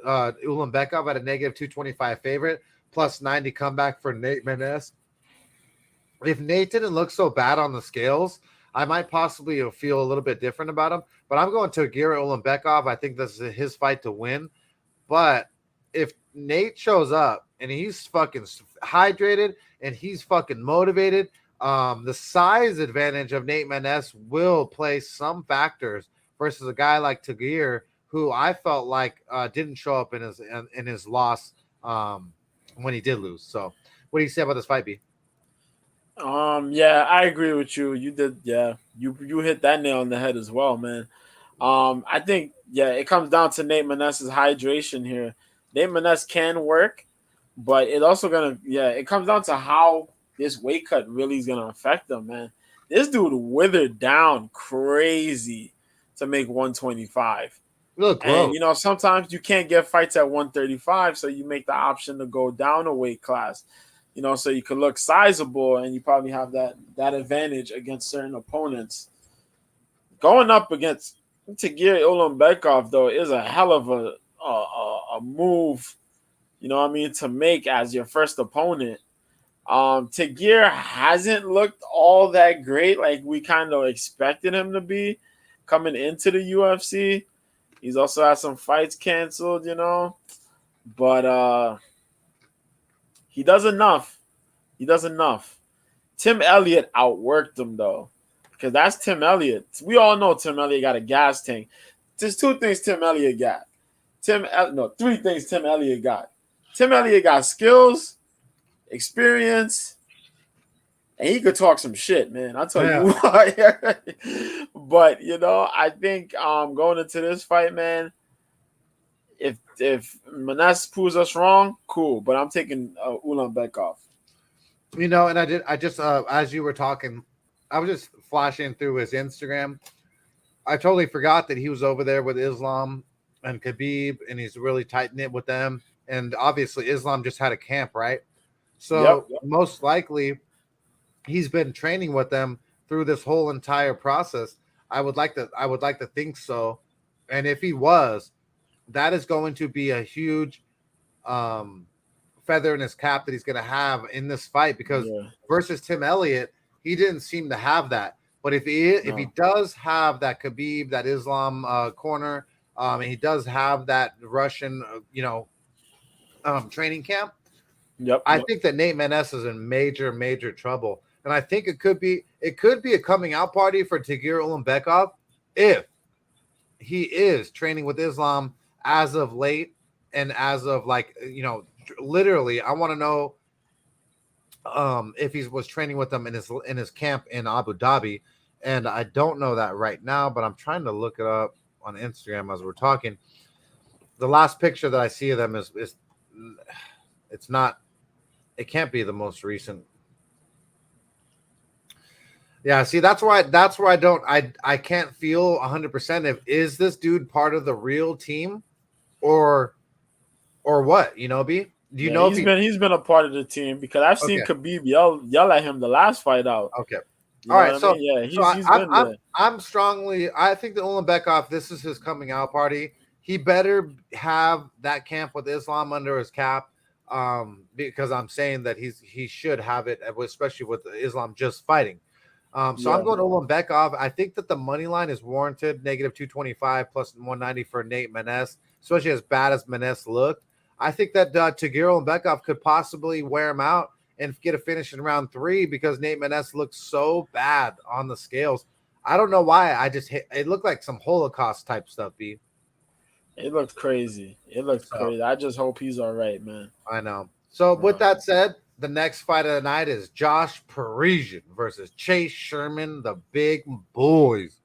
Ulanbekov at a negative 225 favorite, plus 90 comeback for Nate Maness. If Nate didn't look so bad on the scales, I might possibly feel a little bit different about him. But I'm going to Tagir Ulanbekov. I think this is his fight to win. But if Nate shows up and he's fucking hydrated and he's fucking motivated, the size advantage of Nate Maness will play some factors versus a guy like Tagir, who I felt like didn't show up in his loss when he did lose. So, what do you say about this fight, B? Yeah, I agree with you. You did, yeah. You hit that nail on the head as well, man. I think, yeah, it comes down to Nate Maness's hydration here. Nate Maness can work, but it also it comes down to how this weight cut really is gonna affect them, man. This dude withered down crazy to make 125. Look, And sometimes you can't get fights at 135, so you make the option to go down a weight class. So you could look sizable, and you probably have that advantage against certain opponents. Going up against Tagir Ulanbekov, though, is a hell of a move, to make as your first opponent. Tagir hasn't looked all that great like we kind of expected him to be coming into the UFC. He's also had some fights canceled, but he does enough. Tim Elliott outworked him, though, because that's Tim Elliott. We all know Tim Elliott got a gas tank. There's two things Tim Elliott got. Three things Tim Elliott got. Tim Elliott got skills, experience, and he could talk some shit, man. I'll tell you what. But, I think going into this fight, man, if Maness proves us wrong, cool. But I'm taking Ulanbekov. And I just as you were talking, I was just flashing through his Instagram. I totally forgot that he was over there with Islam and Khabib, and he's really tight knit with them. And obviously, Islam just had a camp, right? So most likely, he's been training with them through this whole entire process. I would like to think so. And if he was, that is going to be a huge feather in his cap that he's going to have in this fight, because versus Tim Elliott, he didn't seem to have that. But if he does have that Khabib, that Islam corner, and he does have that Russian, training camp, I think that Nate Maness is in major, major trouble. And I think it could be a coming out party for Tagir Ulanbekov if he is training with Islam as of late, and as of literally, I want to know if he was training with them in his camp in Abu Dhabi, and I don't know that right now, but I'm trying to look it up on Instagram as we're talking. The last picture that I see of them is it's not, it can't be the most recent. Yeah, see, that's where I can't feel 100% if is this dude part of the real team or what, B? Do you know he's been a part of the team, because I've seen Khabib yell at him the last fight out. Okay. All right, so he's been there. I think that Ulanbekov, this is his coming out party. He better have that camp with Islam under his cap, because I'm saying that he should have it, especially with Islam just fighting. I'm going to Ulanbekov. I think that the money line is warranted, -225 plus 190 for Nate Maness, especially as bad as Maness looked. I think that Tagir Ulanbekov could possibly wear him out and get a finish in round 3, because Nate Maness looked so bad on the scales. I don't know why. It looked like some Holocaust type stuff, B. It looked crazy. Crazy. I just hope he's all right, man. I know. So with that said, the next fight of the night is Josh Parisian versus Chase Sherman, the big boys.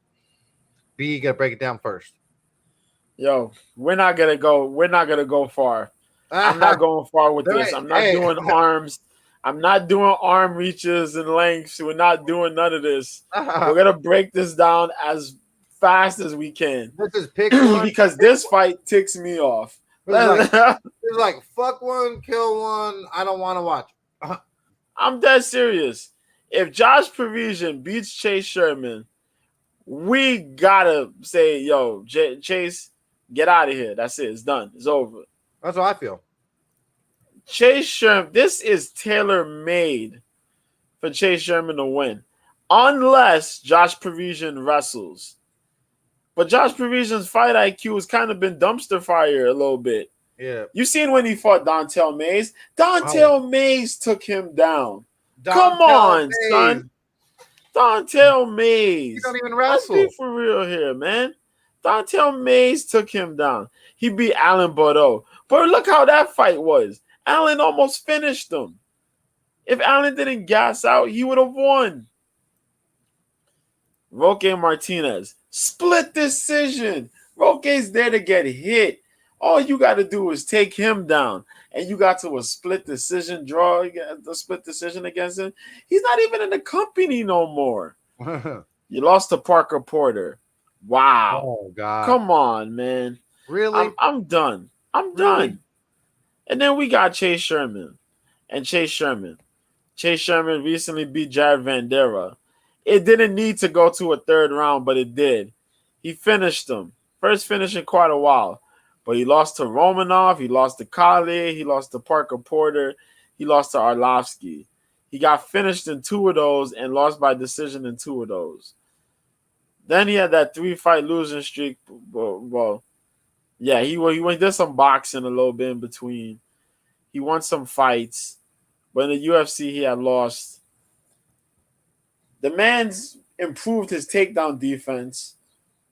B, you gotta break it down first. Yo, we're not gonna go far. I'm not going far with this. I'm not doing arms. I'm not doing arm reaches and lengths. We're not doing none of this. We're gonna break this down as fast as we can. This is pick one, because this fight ticks me off. It's like fuck one, kill one. I don't want to watch. I'm dead serious. If Josh Parisian beats Chase Sherman, we gotta say, yo, Chase, get out of here. That's it. It's done. It's over. That's what I feel. Chase Sherman, this is tailor-made for Chase Sherman to win. unless Josh Parisian wrestles. But Josh Parisian's fight IQ has kind of been dumpster fire a little bit. Yeah. You seen when he fought Dontel Mays? Dontel Mays took him down. Come on, son. Dontel Mays. He don't even wrestle. Let's be for real here, man. Dontel Mays took him down. He beat Alan Bordeaux. But look how that fight was. Alan almost finished him. If Alan didn't gas out, he would have won. Roque Martinez. Split decision. Roque's there to get hit. All you got to do is take him down. And you got to a split decision draw, the split decision against him. He's not even in the company no more. You lost to Parker Porter. Wow. Oh, God. Come on, man. Really? I'm done. I'm done. And then we got Chase Sherman. And Chase Sherman recently beat Jared Vandera. It didn't need to go to a third round, but it did. He finished him. First finish in quite a while. But he lost to Romanov. He lost to Kale. He lost to Parker Porter. He lost to Arlovsky. He got finished in 2 of those and lost by decision in 2 of those. Then he had that 3-fight losing streak. Well, yeah, he did some boxing a little bit in between. He won some fights. But in the UFC, he had lost. The man's improved his takedown defense.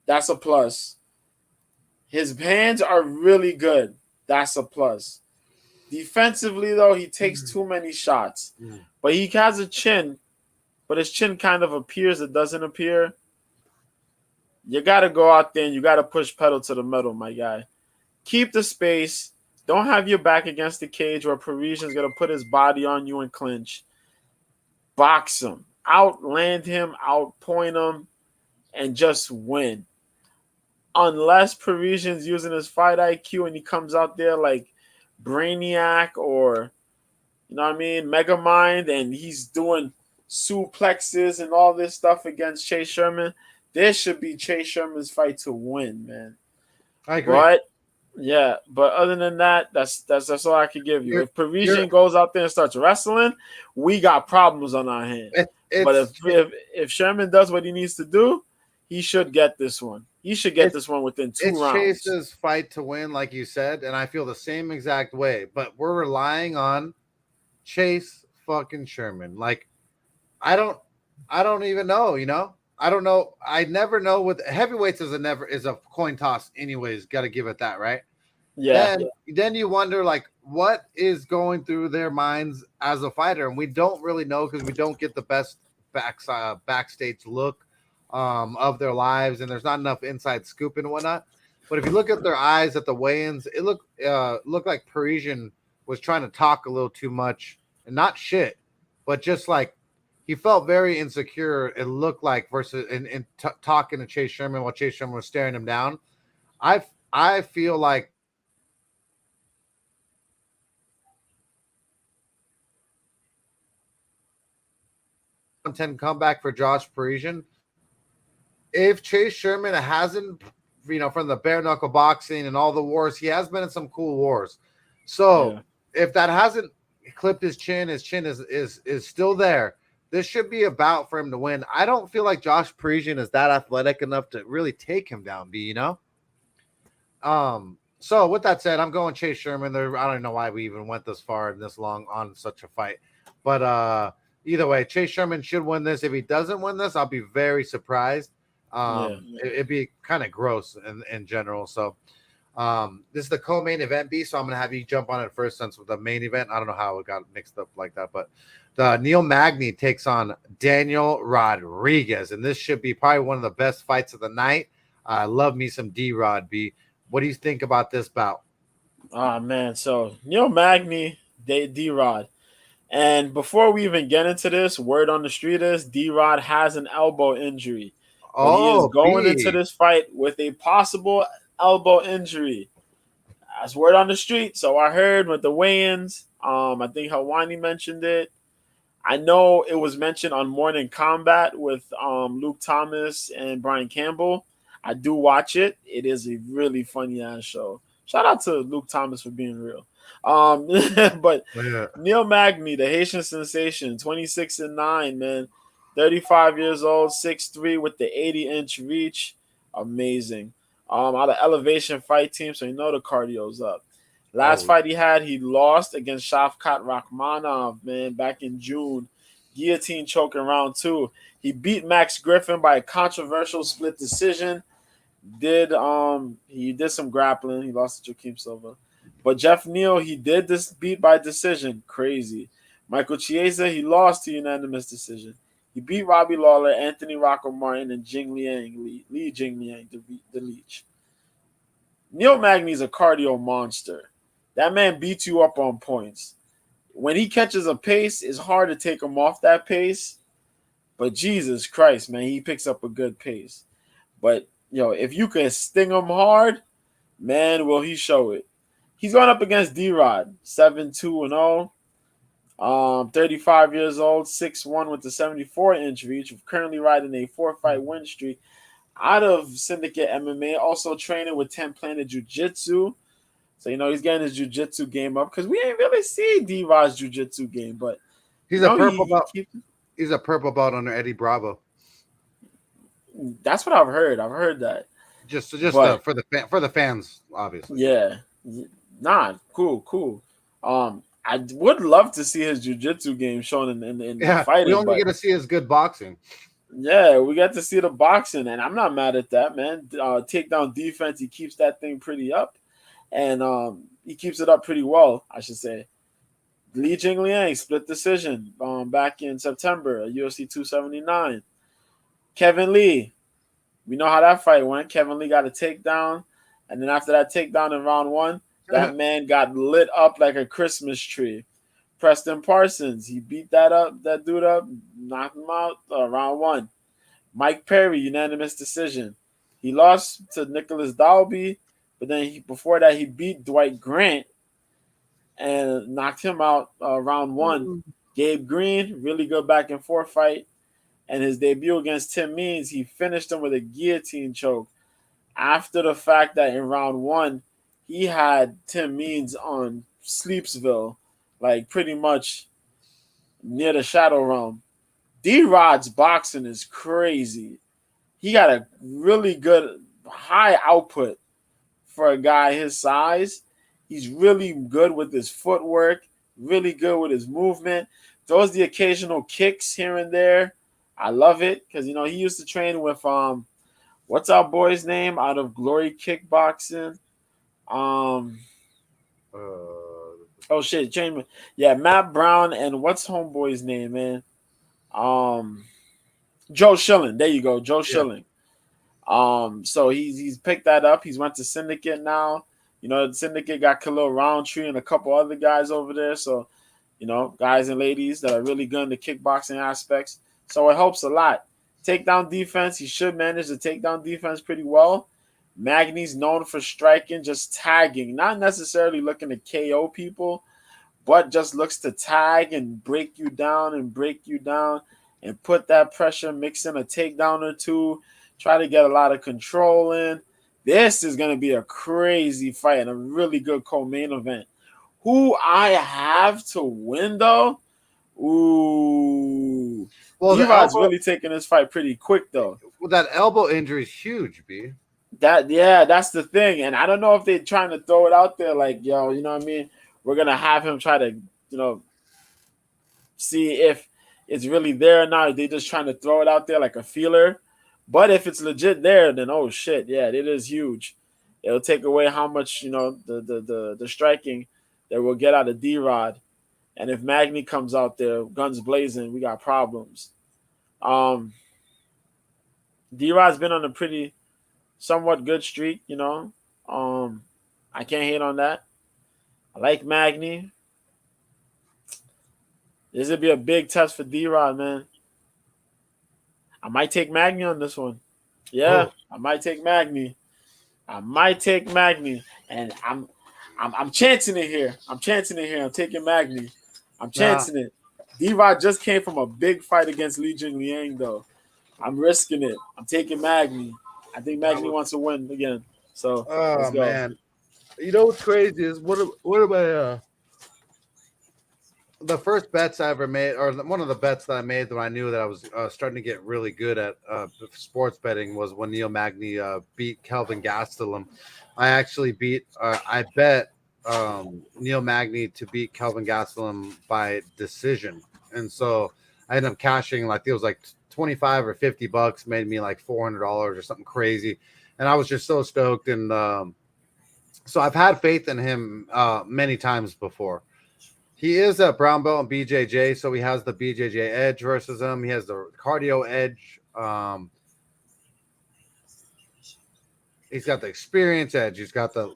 That's a plus. His hands are really good. That's a plus. Defensively, though, he takes too many shots. But he has a chin, but his chin kind of appears. It doesn't appear. You got to go out there and you got to push pedal to the metal, my guy. Keep the space. Don't have your back against the cage where Parisian's going to put his body on you and clinch. Box him. Outland him, outpoint him, and just win. Unless Parisian's using his fight IQ and he comes out there like Brainiac or, you know what I mean, Megamind, and he's doing suplexes and all this stuff against Chase Sherman, this should be Chase Sherman's fight to win, man. I agree. But other than that, that's all I can give you. If Parisian goes out there and starts wrestling, we got problems on our hands. But if Sherman does what he needs to do, he should get this one. He should get this one within 2 rounds. It's Chase's fight to win, like you said, and I feel the same exact way. But we're relying on Chase fucking Sherman. Like, I don't even know, you know? I don't know. I never know what heavyweights is a coin toss anyways. Got to give it that, right? Yeah. Then you wonder, like, what is going through their minds as a fighter, and we don't really know because we don't get the best backstage look of their lives, and there's not enough inside scoop and whatnot. But if you look at their eyes at the weigh-ins, it looked like Parisian was trying to talk a little too much, and not shit, but just like he felt very insecure. It looked like versus in talking to Chase Sherman while Chase Sherman was staring him down. I feel like comeback for Josh Parisian. If Chase Sherman hasn't, from the bare knuckle boxing and all the wars, he has been in some cool wars. So if that hasn't clipped his chin is still there. This should be about for him to win. I don't feel like Josh Parisian is that athletic enough to really take him down, So with that said, I'm going Chase Sherman. I don't know why we even went this far and this long on such a fight. But either way, Chase Sherman should win this. If he doesn't win this, I'll be very surprised. It'd be kind of gross in general. So this is the co-main event, B. So I'm going to have you jump on it first since with the main event. I don't know how it got mixed up like that, but the Neil Magny takes on Daniel Rodriguez, and this should be probably one of the best fights of the night. I love me some D-Rod, B. What do you think about this bout? Oh, man. So Neil Magny, D-Rod. And before we even get into this, word on the street is D-Rod has an elbow injury. He is going into this fight with a possible elbow injury. That's word on the street. So I heard with the weigh-ins. I think Hawani mentioned it. I know it was mentioned on Morning Combat with Luke Thomas and Brian Campbell. I do watch it. It is a really funny ass show. Shout out to Luke Thomas for being real. But Neil Magny, the Haitian sensation, 26-9, man. 35 years old, 6'3", with the 80-inch reach. Amazing. Out of Elevation Fight Team, so you know the cardio's up. Last fight he had, he lost against Shavkat Rakhmonov, man, back in June. Guillotine choke in round 2. He beat Max Griffin by a controversial split decision. He did some grappling. He lost to Joaquim Silva. But Jeff Neal, he did this beat by decision. Crazy. Michael Chiesa, he lost to unanimous decision. He beat Robbie Lawler, Anthony Rocco Martin, and Li Jingliang, the Leech. Neil Magny's a cardio monster. That man beats you up on points. When he catches a pace, it's hard to take him off that pace. But Jesus Christ, man, he picks up a good pace. But, if you can sting him hard, man, will he show it. He's going up against D-Rod, 7-2-0. 35 years old, 6'1" with the 74-inch reach, currently riding a 4-fight win streak out of Syndicate MMA, also training with 10 Planet Jiu-Jitsu. So, he's getting his jiu-jitsu game up because we ain't really see D-Rod's jiu-jitsu game, but he's a purple belt. He's a purple belt under Eddie Bravo. That's what I've heard. I've heard that. Just for the fans, obviously. Yeah. Nah, cool. I would love to see his jiu-jitsu game shown in fighting. We only get to see his good boxing. Yeah, we got to see the boxing, and I'm not mad at that, man. Takedown defense, he keeps that thing pretty up, and he keeps it up pretty well, I should say. Li Jingliang, split decision back in September at UFC 279. Kevin Lee, we know how that fight went. Kevin Lee got a takedown, and then after that takedown in round 1, that man got lit up like a Christmas tree. Preston Parsons, he beat that dude up, knocked him out round 1. Mike Perry, unanimous decision. He lost to Nicholas Dalby, but then before that he beat Dwight Grant and knocked him out round 1. Gabe Green, really good back and forth fight. And his debut against Tim Means, he finished him with a guillotine choke after the fact that in round 1, he had Tim Means on Sleepsville, like pretty much near the Shadow Realm. D-Rod's boxing is crazy. He got a really good high output for a guy his size. He's really good with his footwork, really good with his movement. Throws the occasional kicks here and there. I love it because, he used to train with, what's our boy's name out of Glory Kickboxing? Matt Brown and what's homeboy's name, man? Joe Schilling. There you go, Joe Schilling. So he's picked that up. He's went to Syndicate now. The Syndicate got Khalil Roundtree and a couple other guys over there. So, guys and ladies that are really good in the kickboxing aspects. So it helps a lot. Takedown defense, he should manage the takedown defense pretty well. Magny's known for striking, just tagging, not necessarily looking to KO people, but just looks to tag and break you down and put that pressure, mix in a takedown or two, try to get a lot of control in. This is going to be a crazy fight and a really good co-main event. Who I have to win, though? Ooh. Well, D-Rod's really taking this fight pretty quick, though. Well, that elbow injury is huge, B. That's the thing. And I don't know if they're trying to throw it out there like, yo, you know what I mean? We're going to have him try to, see if it's really there or not. They're just trying to throw it out there like a feeler. But if it's legit there, then, oh, shit, yeah, it is huge. It'll take away how much, the striking that we'll get out of D-Rod. And if Magny comes out there, guns blazing, we got problems. D-Rod's been on a pretty somewhat good streak, I can't hate on that. I like Magny. This would be a big test for D-Rod, man. I might take Magny on this one. Yeah, I might take Magny. And I'm chancing it here. I'm taking Magny. I'm chancing it. D-Rod just came from a big fight against Li Jingliang, though. I'm risking it. I'm taking Magny. I think Magny wants to win again. So let's go. Man. You know what's crazy is what am I the first bets I ever made, or one of the bets that I made that I knew that I was starting to get really good at sports betting was when Neil Magny beat Kelvin Gastelum. I bet Neil Magny to beat Kelvin Gastelum by decision, and so I ended up cashing like it was like 25 or $50, made me like $400 or something crazy, and I was just so stoked. And so I've had faith in him many times before. He is a brown belt in BJJ, so he has the BJJ edge versus him. He has the cardio edge. He's got the experience edge. He's got the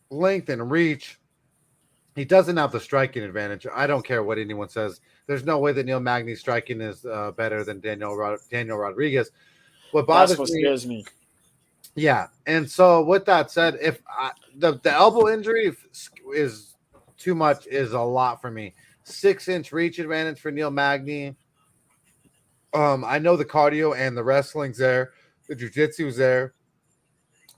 length and reach. He doesn't have the striking advantage. I don't care what anyone says. There's no way that Neil Magny's striking is better than Daniel Rodriguez. What That's bothers what me, scares me. yeah. And so with that said, if the elbow injury is too much, is a lot for me. 6-inch reach advantage for Neil Magny. I know the cardio and the wrestling's there, the jiu-jitsu's there.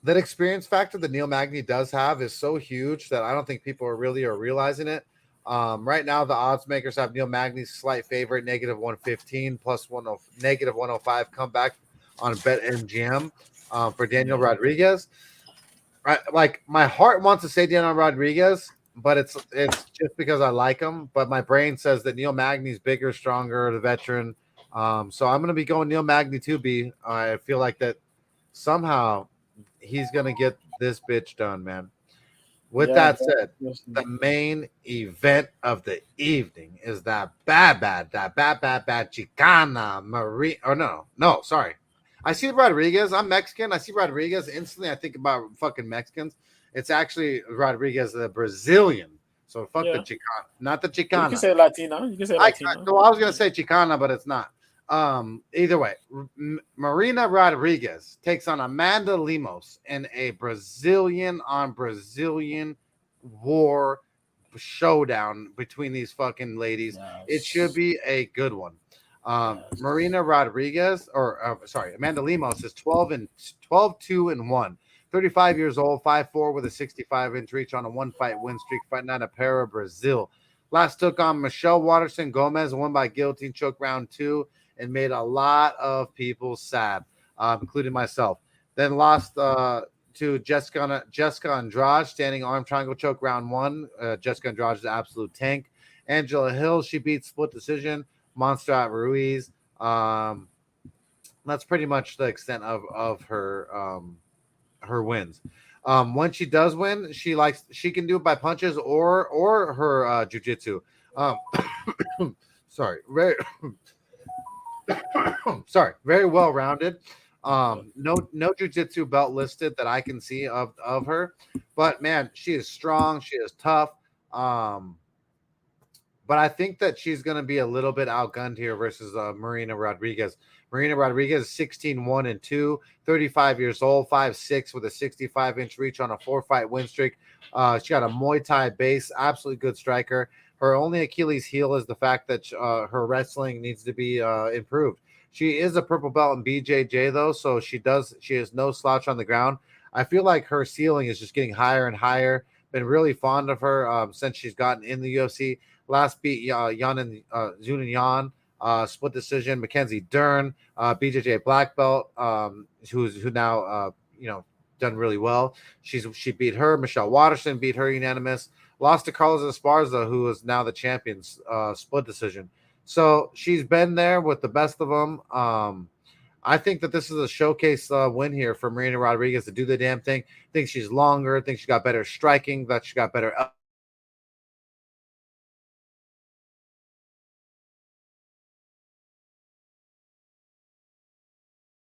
That experience factor that Neil Magny does have is so huge that I don't think people are realizing it. Right now, the odds makers have Neil Magny's slight favorite, -115 plus -105 comeback on BetMGM for Daniel Rodriguez. Like my heart wants to say Daniel Rodriguez, but it's just because I like him. But my brain says that Neil Magny's bigger, stronger, the veteran. So I'm going to be going Neil Magny to be. I feel like that somehow he's going to get this bitch done, man. With that said, the main event of the evening is that bad Chicana Marie. Or no, sorry. I see Rodriguez. I'm Mexican. I see Rodriguez. Instantly, I think about fucking Mexicans. It's actually Rodriguez, the Brazilian. So fuck the Chicana, not the Chicana. You can say Latina. You can say Latina. So I was gonna say Chicana, but it's not. Either way, Marina Rodriguez takes on Amanda Lemos in a Brazilian on Brazilian war showdown between these fucking ladies. Yes. It should be a good one. Marina Rodriguez, Amanda Lemos is 12-2-1. 35 years old, 5'4" with a 65-inch reach on a one-fight win streak, fighting out of Para, Brazil. Last took on Michelle Waterson Gomez, won by guillotine choke round 2, and made a lot of people sad, including myself. Then lost to Jessica Andrade, standing arm triangle choke round 1. Jessica Andrade is an absolute tank. Angela Hill, she beat split decision. Montserrat Ruiz. That's pretty much the extent of her wins. When she does win, she can do it by punches or her jiu-jitsu. Very well rounded. No jiu-jitsu belt listed that I can see of her, but man, she is strong. She is tough. But I think that she's going to be a little bit outgunned here versus Marina Rodriguez. Marina Rodriguez is 16-1-2, 35 years old, 5'6" with a 65-inch reach on a 4-fight win streak. She got a Muay Thai base, absolutely good striker. Her only Achilles heel is the fact that her wrestling needs to be improved. She is a purple belt in BJJ though, so she has no slouch on the ground. I feel like her ceiling is just getting higher and higher. Been really fond of her since she's gotten in the UFC. Last beat Zunin Yan, split decision. Mackenzie Dern, BJJ black belt, who now done really well. She beat her. Michelle Waterson beat her unanimous. Lost to Carlos Esparza, who is now the champion, split decision. So she's been there with the best of them. I think that this is a showcase win here for Marina Rodriguez to do the damn thing. Think she's longer. Think she got better striking. That she got better.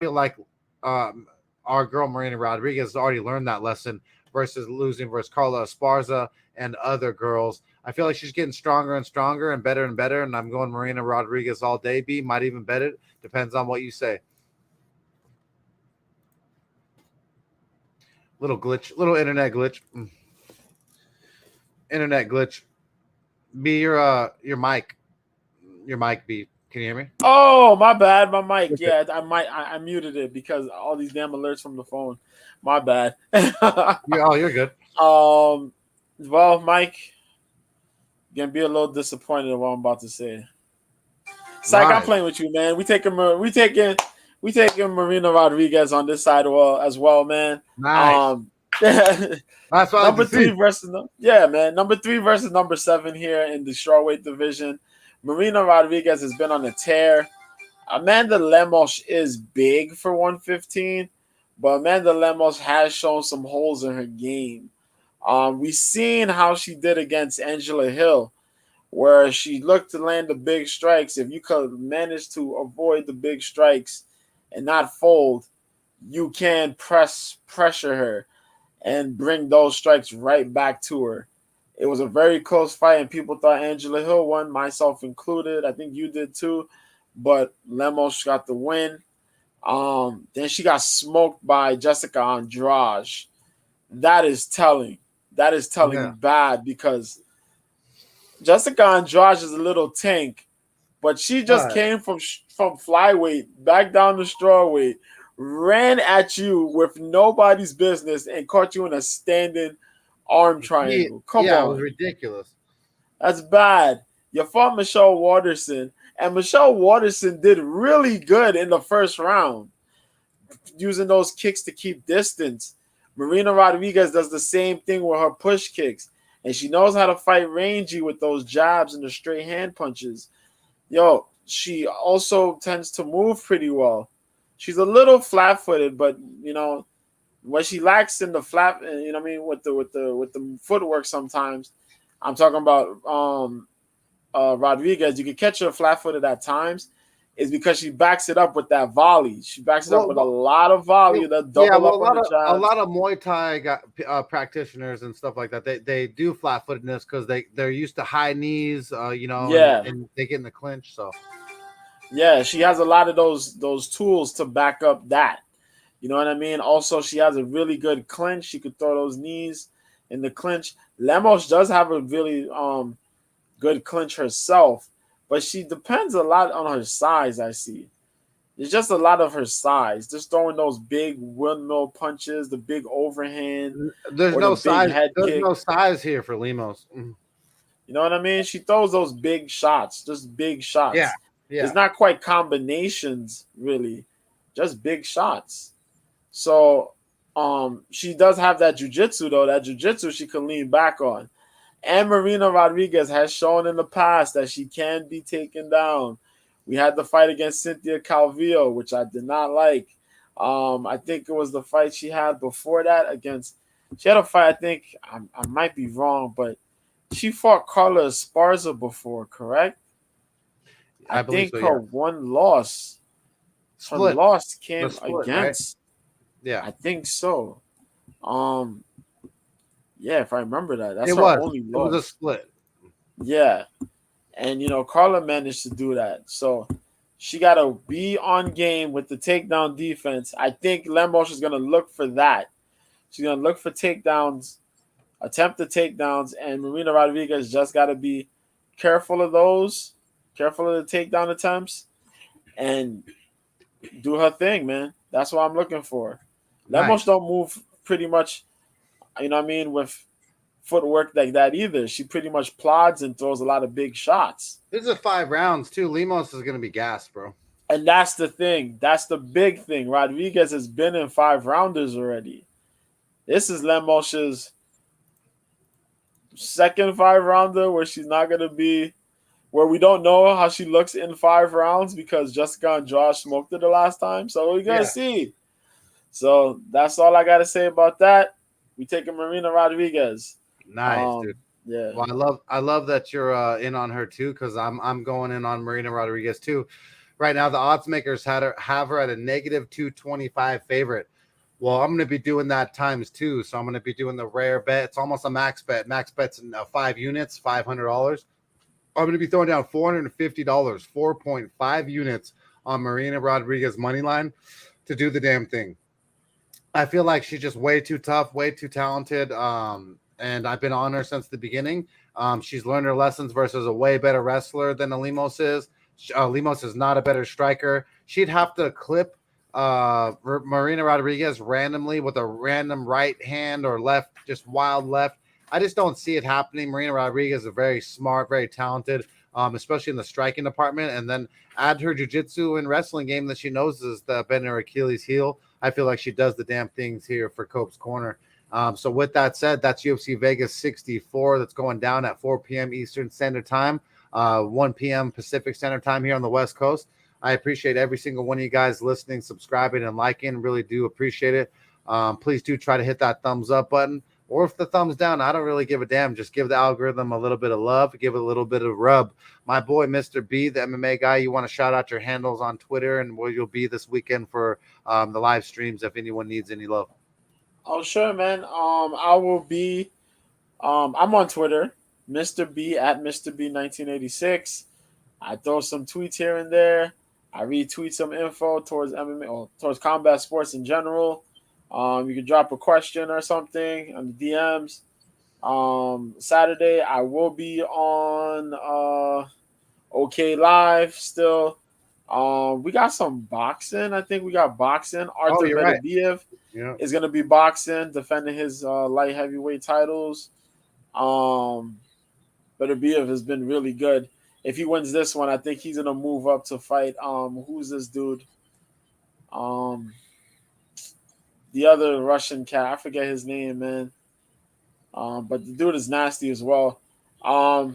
Feel like our girl Marina Rodriguez has already learned that lesson versus losing versus Carla Esparza and other girls. I feel like she's getting stronger and stronger and better, and I'm going Marina Rodriguez all day. B might even bet it. Depends on what you say. Little glitch, little internet glitch. Internet glitch. B, your mic B. Can you hear me? Oh, my bad. My mic. Yeah, I muted it because all these damn alerts from the phone. My bad. You're good. Well, Mike, You're gonna be a little disappointed in what I'm about to say. Psych, I'm Nice. playing with you, man. We taking Marina Rodriguez on this side as well, man. Nice. That's what I like Number to see. three versus yeah, man. Number 3 versus number 7 here in the strawweight division. Marina Rodriguez has been on a tear. Amanda Lemos is big for 115, but Amanda Lemos has shown some holes in her game. We've seen how she did against Angela Hill, where she looked to land the big strikes. If you could manage to avoid the big strikes and not fold, you can pressure her and bring those strikes right back to her. It was a very close fight, and people thought Angela Hill won, myself included. I think you did too, but Lemos got the win. Then she got smoked by Jessica Andrade. That is telling. That is telling bad, because Jessica Andrade is a little tank, but she just came from flyweight back down to strawweight, ran at you with nobody's business, and caught you in a standing arm triangle. Come on. It was ridiculous. That's bad. You fought Michelle Waterson, and Michelle Waterson did really good in the first round, using those kicks to keep distance. Marina Rodriguez does the same thing with her push kicks, and she knows how to fight rangy with those jabs and the straight hand punches. Yo, she also tends to move pretty well. She's a little flat-footed, but what she lacks in the flat, with the footwork sometimes. I'm talking about Rodriguez. You can catch her flat-footed at times. Is because she backs it up with that volley. She backs it up with a lot of volley. A lot of Muay Thai practitioners and stuff like that. They do flat-footedness because they're used to high knees, and they get in the clinch. So yeah, she has a lot of those tools to back up that. You know what I mean? Also, she has a really good clinch. She could throw those knees in the clinch. Lemos does have a really good clinch herself. But she depends a lot on her size, I see. It's just a lot of her size. Just throwing those big windmill punches, the big overhand. There's no size. There's no size here for Lemos. You know what I mean? She throws those big shots, just big shots. Yeah. It's not quite combinations, really. Just big shots. So she does have that jiu-jitsu, though. That jiu-jitsu she can lean back on. And Marina Rodriguez has shown in the past that she can be taken down. We had the fight against Cynthia Calvillo, which I did not like. I think it was the fight she had before that against. She had a fight. I think I might be wrong, but she fought Carla Esparza before, correct? I think so, her one loss. Her loss came against. Right? Yeah, I think so. Yeah, if I remember that. That's her only loss. It was a split. Yeah. And, Carla managed to do that. So she got to be on game with the takedown defense. I think Lemos is going to look for that. She's going to look for takedowns, attempt the takedowns, and Marina Rodriguez just got to be careful of those, careful of the takedown attempts, and do her thing, man. That's what I'm looking for. Lemos don't move pretty much, with footwork like that either. She pretty much plods and throws a lot of big shots. This is 5 rounds, too. Lemos is going to be gassed, bro. And that's the thing. That's the big thing. Rodriguez has been in 5-rounders already. This is Lemos's second 5-rounder where she's not going to be, where we don't know how she looks in 5 rounds because Jessica and Josh smoked it the last time. So we're going to see. So that's all I got to say about that. We taking Marina Rodriguez. Nice, dude. Yeah. Well, I love that you're in on her too, because I'm going in on Marina Rodriguez too. Right now, the odds makers have her at a negative 225 favorite. Well, I'm going to be doing that times 2, so I'm going to be doing the rare bet. It's almost a max bet. Max bet's 5 units, $500. I'm going to be throwing down $450, 4.5 units on Marina Rodriguez money line to do the damn thing. I feel like she's just way too tough, way too talented, and I've been on her since the beginning. She's learned her lessons versus a way better wrestler than Lemos is. Lemos is not a better striker. She'd have to clip Marina Rodriguez randomly with a random right hand or left, just wild left, I just don't see it happening. Marina Rodriguez is very smart, very talented, especially in the striking department. And then add her jiu-jitsu and wrestling game that she knows is the bend her Achilles heel. I feel like she does the damn things here for Cope's Corner. So with that said, that's UFC Vegas 64 that's going down at 4 p.m. Eastern Standard Time, 1 p.m. Pacific Standard Time here on the West Coast. I appreciate every single one of you guys listening, subscribing, and liking. Really do appreciate it. Please do try to hit that thumbs up button. Or if the thumbs down, I don't really give a damn. Just give the algorithm a little bit of love, give it a little bit of rub. My boy, Mr. B, the MMA guy, you want to shout out your handles on Twitter and where you'll be this weekend for the live streams if anyone needs any love. Oh, sure, man. I will be. I'm on Twitter, Mr. B at Mr. B 1986. I throw some tweets here and there. I retweet some info towards MMA or towards combat sports in general. You can drop a question or something on the DMs. Saturday, I will be on OK Live still. We got some boxing. I think we got boxing. Arthur Beterbiev is going to be boxing, defending his light heavyweight titles. Beterbiev has been really good. If he wins this one, I think he's going to move up to fight. Who's this dude? The other Russian cat. I forget his name, man. But the dude is nasty as well. But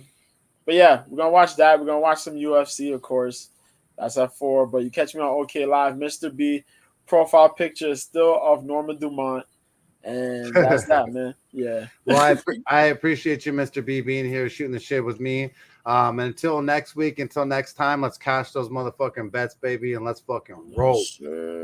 yeah, we're going to watch that. We're going to watch some UFC, of course. That's at 4. But you catch me on OK Live. Mr. B. Profile picture is still of Norma Dumont. And that's that, man. Yeah. Well, I appreciate you, Mr. B, being here, shooting the shit with me. And until next week, until next time, let's cash those motherfucking bets, baby, and let's fucking roll. Sure.